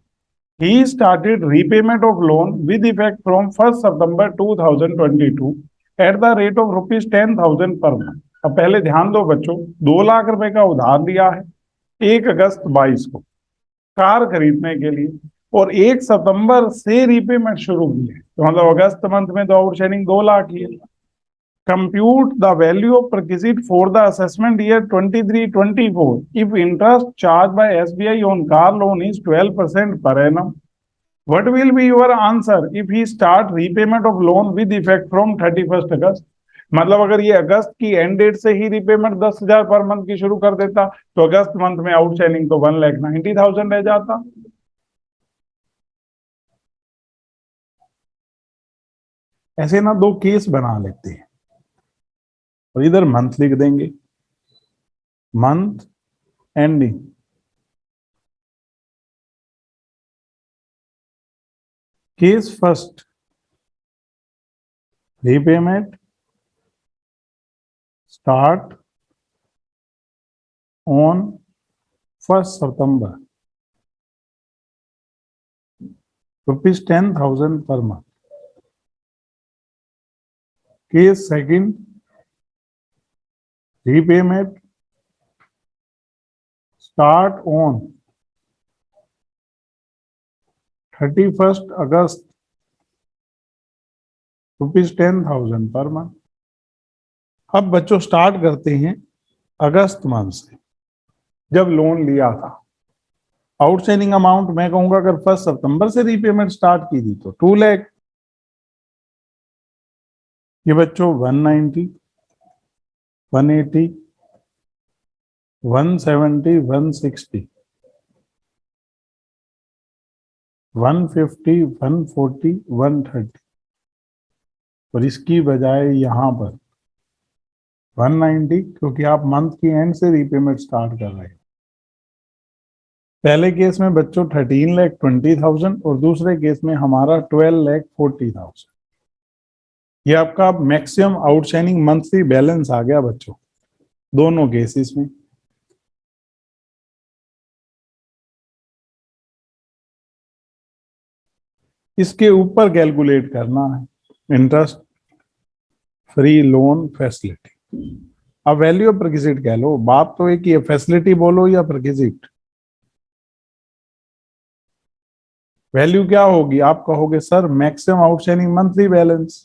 He started repayment of loan with effect from 1st September 2022 at the rate of ₹10,000 per month. अब पहले ध्यान दो बच्चों, 2 लाख रुपए का उधार लिया है 1 अगस्त 22 को कार खरीदने के लिए, और 1 सितंबर से रीपेमेंट शुरू की है, तो मतलब अगस्त मंथ में तो आउटस्टैंडिंग 2 लाख ही है। Compute the value of requisite for the assessment year 23-24 if interest charged by SBI on car loan is 12% per annum. What will be your answer if he start repayment of loan with effect from 31st August? मतलब अगर ये अगस्त की and date से ही repayment 10,000 per month की शुरू कर देता तो अगस्त मंथ में आउटस्टैंडिंग तो 1,90,000 रह जाता। ऐसे ना दो केस बना लेते हैं और इधर मंथ लिख देंगे, month ending. Case first, repayment start on 1 September, ₹10,000 per month. Case second, repayment start on 31st August, ₹10,000 per month. अब बच्चों स्टार्ट करते हैं अगस्त मंथ से, जब लोन लिया था। आउटस्टैंडिंग अमाउंट मैं कहूंगा अगर 1 सितंबर से रीपेमेंट स्टार्ट की थी तो 2 लाख। ये बच्चों 190, 180, 170, 160, 150, 140, 130, और इसकी बजाय यहां पर 190, क्योंकि आप मंथ की एंड से रीपेमेंट स्टार्ट कर रहे हैं। पहले केस में बच्चों 13,20,000 और दूसरे केस में हमारा 12,40,000। ये आपका मैक्सिमम आउटस्टैंडिंग मंथली बैलेंस आ गया बच्चों दोनों केसेस में। इसके ऊपर कैलकुलेट करना है इंटरेस्ट फ्री लोन फैसिलिटी। अब वैल्यू ऑफ रिक्विजिट कह लो, बात तो एक ही है, फैसिलिटी बोलो या रिक्विजिट। वैल्यू क्या होगी? आप कहोगे sir maximum outstanding monthly balance,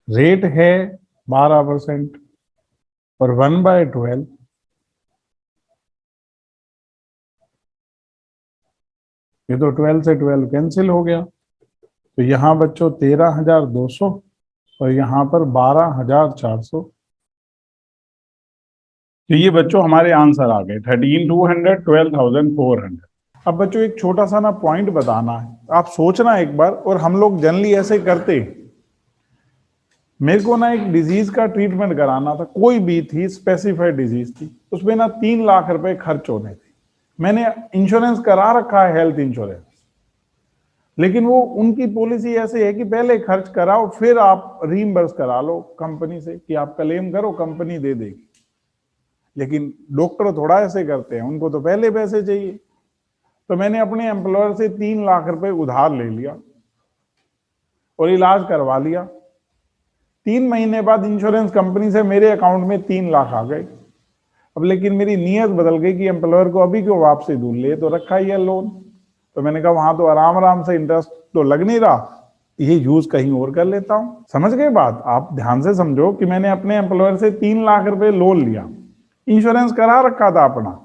rate है 12% और 1/12, ये तो 12 से 12 कैंसिल हो गया, तो यहां बच्चों 13,200 और यहां पर 12,400। तो ये बच्चों हमारे आंसर आ गए 13,200, 12,400। अब बच्चों एक छोटा सा ना पॉइंट बताना है, आप सोचना एक बार, और हम लोग जनरली ऐसे करते। मेरे को ना एक डिजीज का ट्रीटमेंट कराना था, कोई भी थी, स्पेसिफाइड डिजीज थी, उसमें ना 3 लाख रुपए खर्च होने थे। मैंने इंश्योरेंस करा रखा है, हेल्थ इंश्योरेंस, लेकिन वो उनकी पॉलिसी ऐसे है कि पहले खर्च कराओ फिर आप रीइंबर्स करा लो कंपनी से, कि आप क्लेम करो कंपनी दे देगी। लेकिन डॉक्टर थोड़ा ऐसे करते हैं, उनको तो पहले पैसे चाहिए। तो मैंने अपने एम्प्लॉयर से 3 लाख रुपए उधार ले लिया और इलाज करवा लिया। 3 महीने बाद इंश्योरेंस कंपनी से मेरे अकाउंट में 3 लाख आ गए। अब लेकिन मेरी नीयत बदल गई कि एम्प्लॉयर को अभी क्यों वापसी दूं, ले तो रखा ही है लोन। तो मैंने कहा वहां तो आराम आराम से इंटरेस्ट तो लग नहीं रहा, ये यूज कहीं और कर लेता हूं। समझ गए बात? आप ध्यान से समझो कि मैंने अपने एम्प्लॉयर से 3 लाख रुपए लोन लिया, इंश्योरेंस करा रखा था अपना।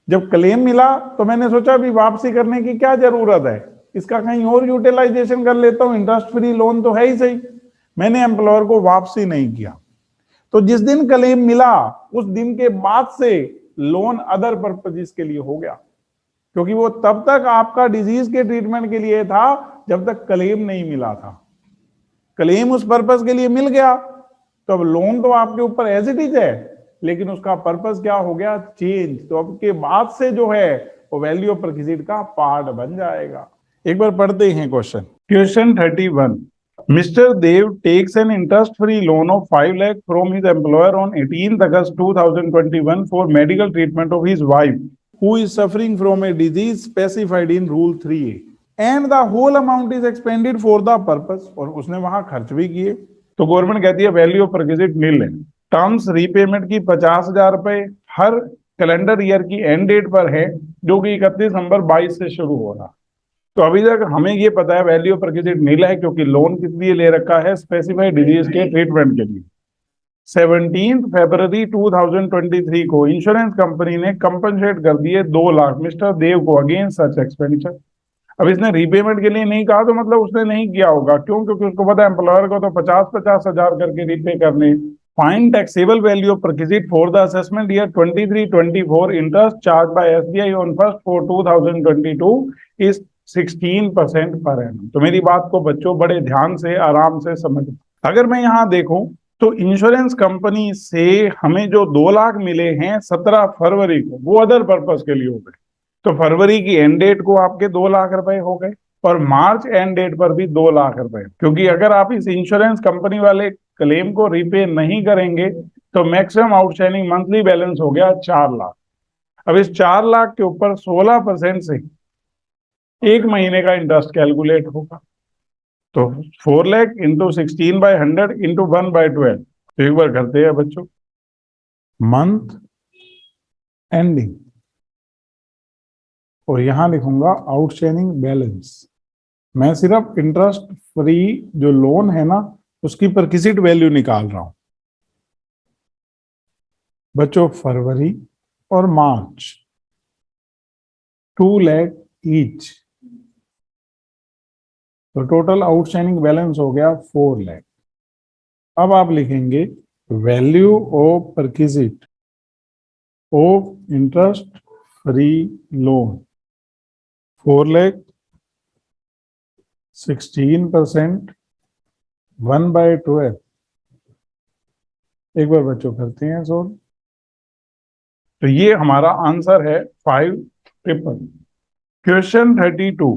जब क्लेम मिला तो मैंने सोचा अभी वापसी करने की क्या जरूरत है, इसका कहीं और यूटिलाइजेशन कर लेता हूं, इंटरेस्ट फ्री लोन तो है ही सही। मैंने एम्प्लॉयर को वापसी नहीं किया, तो जिस दिन क्लेम मिला उस दिन के बाद से लोन अदर पर्पजेस के लिए हो गया, क्योंकि वो तब तक आपका डिजीज के ट्रीटमेंट के लिए था जब तक क्लेम नहीं मिला था। क्लेम उस पर्पस के लिए मिल गया तो अब लोन तो आपके ऊपर एज इट इज है, लेकिन उसका पर्पस क्या हो गया? चेंज। तो अब के बाद से जो है वो वैल्यू ऑफ रिक्विजिट का पार्ट बन जाएगा। एक बार पढ़ते हैं question. Question 31, Mr. Dev takes an interest-free loan of 5 lakh from his employer on 18th August 2021 for medical treatment of his wife. who is suffering from a disease specified in rule 3A and the whole amount is expended for the purpose, और उसने वहां खर्च भी किए, तो government कहती है value of perquisite nil है। टर्म्स रीपेमेंट की 50,000 रुपए हर कैलेंडर ईयर की एंड डेट पर है, जो कि 31 नवंबर 22 से शुरू हो रहा। तो अभी तक हमें ये पता है वैल्यू ऑफ परक्विजिट नील है, क्योंकि लोन किस लिए ले रखा है, स्पेसिफाइड डिजीज के ट्रीटमेंट के लिए। 17 फरवरी 2023 को इंश्योरेंस कंपनी ने कंपनसेट कर दिए 2 लाख मिस्टर देव को अगेंस्ट सच एक्सपेंडिचर। अब इसने रीपेमेंट के लिए नहीं कहा, तो मतलब उसने नहीं किया होगा, क्यों? क्योंकि उसको पता है एम्प्लॉयर को तो 50-50 हजार करके रीपे करने। Find taxable value of perquisite for the assessment year 23-24 interest charge by SBI on 1 for 2022 is 16% per annum. तो मेरी बात को बच्चों बड़े ध्यान से आराम से समझ। अगर मैं यहाँ देखूं तो इंश्योरेंस कंपनी से हमें जो 2 लाख मिले हैं 17 फरवरी को, वो अदर पर्पस के लिए हो गए। तो फरवरी की एंड डेट को आपके 2 लाख रुपए हो गए, और मार्च एंड डेट पर भी 2 लाख रुपए, क्योंकि अगर आप इस इंश्योरेंस कंपनी वाले क्लेम को रिपे नहीं करेंगे तो मैक्सिमम आउटस्टैंडिंग मंथली बैलेंस हो गया 4 लाख। अब इस 4 लाख के ऊपर 16% से एक महीने का इंटरेस्ट कैलकुलेट होगा, तो 4 लाख इंटू 16/100 इंटू 1/12। तो एक बार करते हैं बच्चों, मंथ एंडिंग, और यहां लिखूंगा आउटस्टैंडिंग बैलेंस। मैं सिर्फ इंटरेस्ट फ्री जो लोन है ना उसकी परक्विजिट वैल्यू निकाल रहा हूं बच्चों। फरवरी और मार्च 2 लाख ईच, तो टोटल आउटस्टैंडिंग बैलेंस हो गया 4 लाख। अब आप लिखेंगे value of perquisite of interest free loan 4 lakh, 16%, 1/12। एक बार बच्चों करते हैं सोल्व। तो ये हमारा आंसर है 5 triple. Question 32,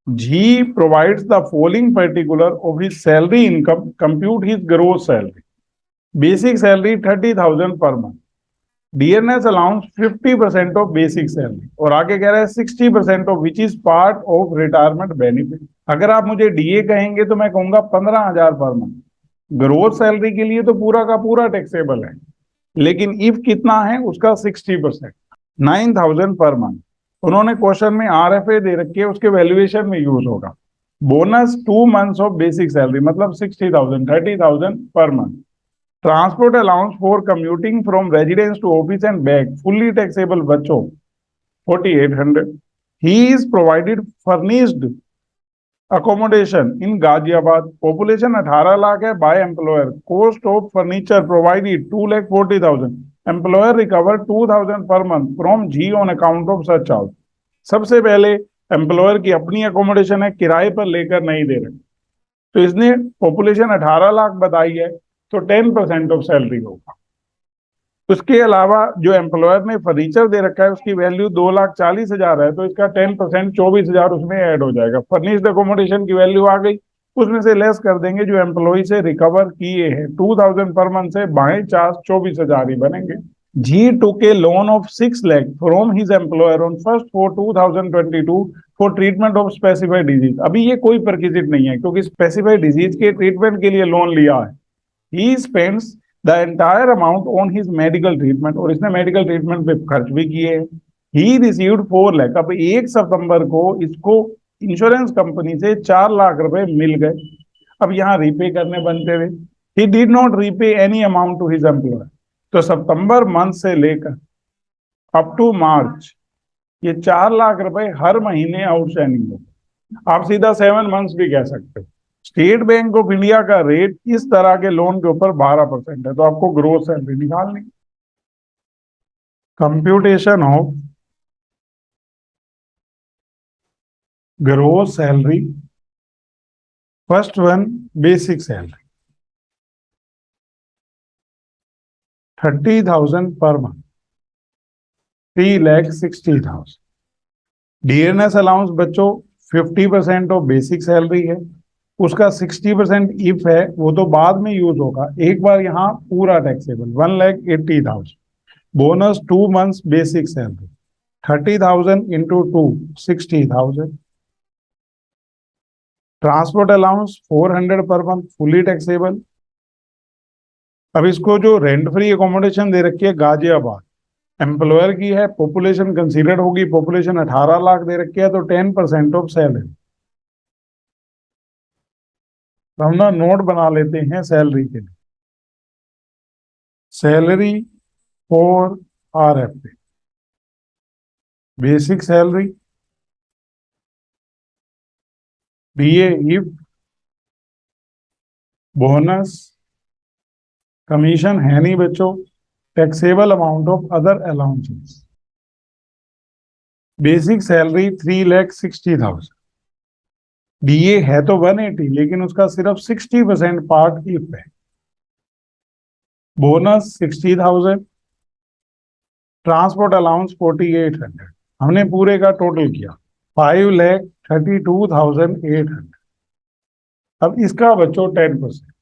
G provides the following particular of his salary income, compute his gross salary. Basic salary 30,000 per month. DNS allowance 50% of basic salary, और आगे कह रहा है 60% of which is part of retirement benefit। अगर आप मुझे DA कहेंगे तो मैं कहूंगा 15,000 पर मंथ। ग्रोथ सैलरी के लिए तो पूरा का पूरा टैक्सेबल है, लेकिन इफ कितना है उसका 60%, 9,000 पर मंथ। उन्होंने क्वेश्चन में RFA दे रखी है, उसके वैल्यूएशन में यूज होगा। Bonus 2 months of basic salary मतलब 60,000, 30,000 per month. Transport allowance for commuting from residence to office and back fully taxable बच्चों 4,800। He is provided furnished accommodation in Ghaziabad. Population 18 lakh है by employer. Cost of furniture provided 2,40,000। Employer recover 2,000 per month from G on account of such house. सबसे पहले employer की अपनी accommodation है, किराए पर लेकर नहीं दे रहे, तो इसने पॉपुलेशन 18 लाख बताई है, तो 10% ऑफ सैलरी होगा। उसके अलावा जो एम्प्लॉयर ने फर्नीचर दे रखा है उसकी वैल्यू 2,40,000 है, तो इसका 10% 24,000 उसमें ऐड हो जाएगा। फर्निश्ड अकोमोडेशन की वैल्यू आ गई, उसमें से लेस कर देंगे जो एम्प्लॉय से रिकवर किए हैं। 2,000 पर मंथ से बाएं चार्ज 24,000 ही बनेंगे। जी took a loan of 6 lakh from his employer on 1 for 2022 for treatment of specified disease। अभी ये कोई परक्विजिट नहीं है, क्योंकि स्पेसिफाइड डिजीज के ट्रीटमेंट के लिए लोन लिया है। He spends the entire amount on his medical treatment, और इसने मेडिकल ट्रीटमेंट पे खर्च भी किए हैं। He received 4 lakh. अब 1 सितंबर को इसको इंश्योरेंस कंपनी से 4 लाख रुपए मिल गए। अब यहाँ रीपे करने बनते हुए he did not repay any amount to his employer। तो सितंबर मंथ से लेकर अप टू मार्च ये 4 लाख रुपए हर महीने आउटस्टैंडिंग हो। आप सीधा 7 मंथ्स भी कह सकते हो। स्टेट बैंक ऑफ इंडिया का रेट इस तरह के लोन के ऊपर 12% है, तो आपको ग्रोथ सैलरी निकालनी। Computation of growth salary, first one basic salary 30,000 per month, 3,60,000। DNS allowance बच्चों 50% ऑफ बेसिक सैलरी है, उसका 60% इफ है, वो तो बाद में यूज होगा। एक बार यहाँ पूरा taxable 1,80,000। Bonus 2 months basic salary 30,000 into 2 60,000। Transport allowance 400 per month fully taxable. अब इसको जो रेंट फ्री अकोमोडेशन दे रखी है गाजियाबाद, एम्प्लॉयर की है, पॉपुलेशन कंसीडर होगी, पॉपुलेशन 18 लाख दे रखी है, तो 10% ऑफ सैलरी। तो हम ना नोट बना लेते हैं सैलरी के लिए। Salary for RFP, basic salary, DA if bonus, commission है नहीं बच्चों, taxable amount of other allowances. Basic salary 3,60,000, DA है तो 180, लेकिन उसका सिर्फ 60% पार्ट इफ है। Bonus 60,000, transport allowance 4,800। हमने पूरे का टोटल किया 5,32,800। अब इसका बच्चों 10%,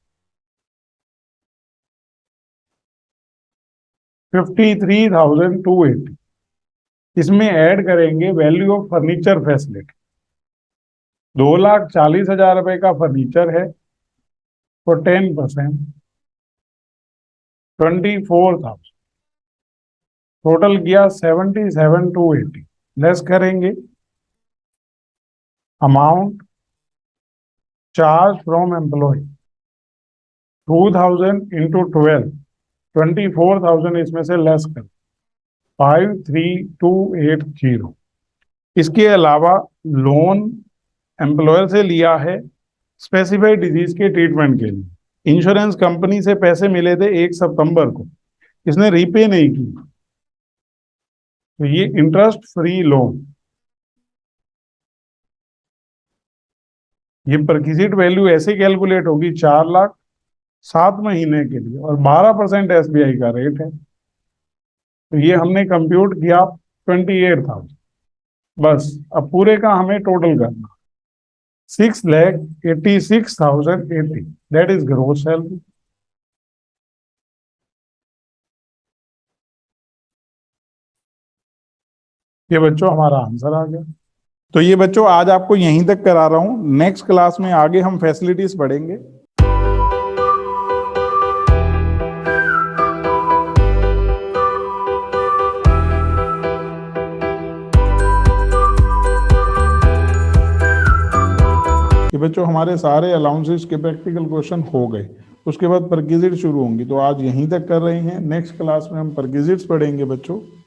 53,280। इसमें ऐड करेंगे वैल्यू ऑफ फर्नीचर फैसिलिटी। 2,40,000 रुपए का फर्नीचर है, तो 10% 24,000। टोटल किया 77,280। लेस करेंगे amount charge from employ 2,000 into 12, 24,000 इसमें से लेस कर 53,280। इसके अलावा लोन एम्प्लॉयर से लिया है स्पेसिफाइड डिजीज के ट्रीटमेंट के लिए। इंश्योरेंस कंपनी से पैसे मिले थे 1 सितंबर को, इसने रीपे नहीं की, तो ये इंटरेस्ट फ्री लोन। ये परक्विजिट वैल्यू ऐसे कैलकुलेट होगी 4 लाख 7 महीने के लिए, और 12% SBI का रेट है, तो ये हमने कंप्यूट किया 28,000। बस अब पूरे का हमें टोटल करना 6,86,080, दैट इज ग्रोस सैलरी। ये बच्चों हमारा आंसर आ गया। तो ये बच्चों आज आपको यहीं तक करा रहा हूं, नेक्स्ट क्लास में आगे हम फैसिलिटीज पढ़ेंगे। ये बच्चों हमारे सारे अलाउंसेस के प्रैक्टिकल क्वेश्चन हो गए, उसके बाद परक्विजिट शुरू होंगी, तो आज यहीं तक कर रहे हैं। नेक्स्ट क्लास में हम परक्विजिट्स पढ़ेंगे बच्चों।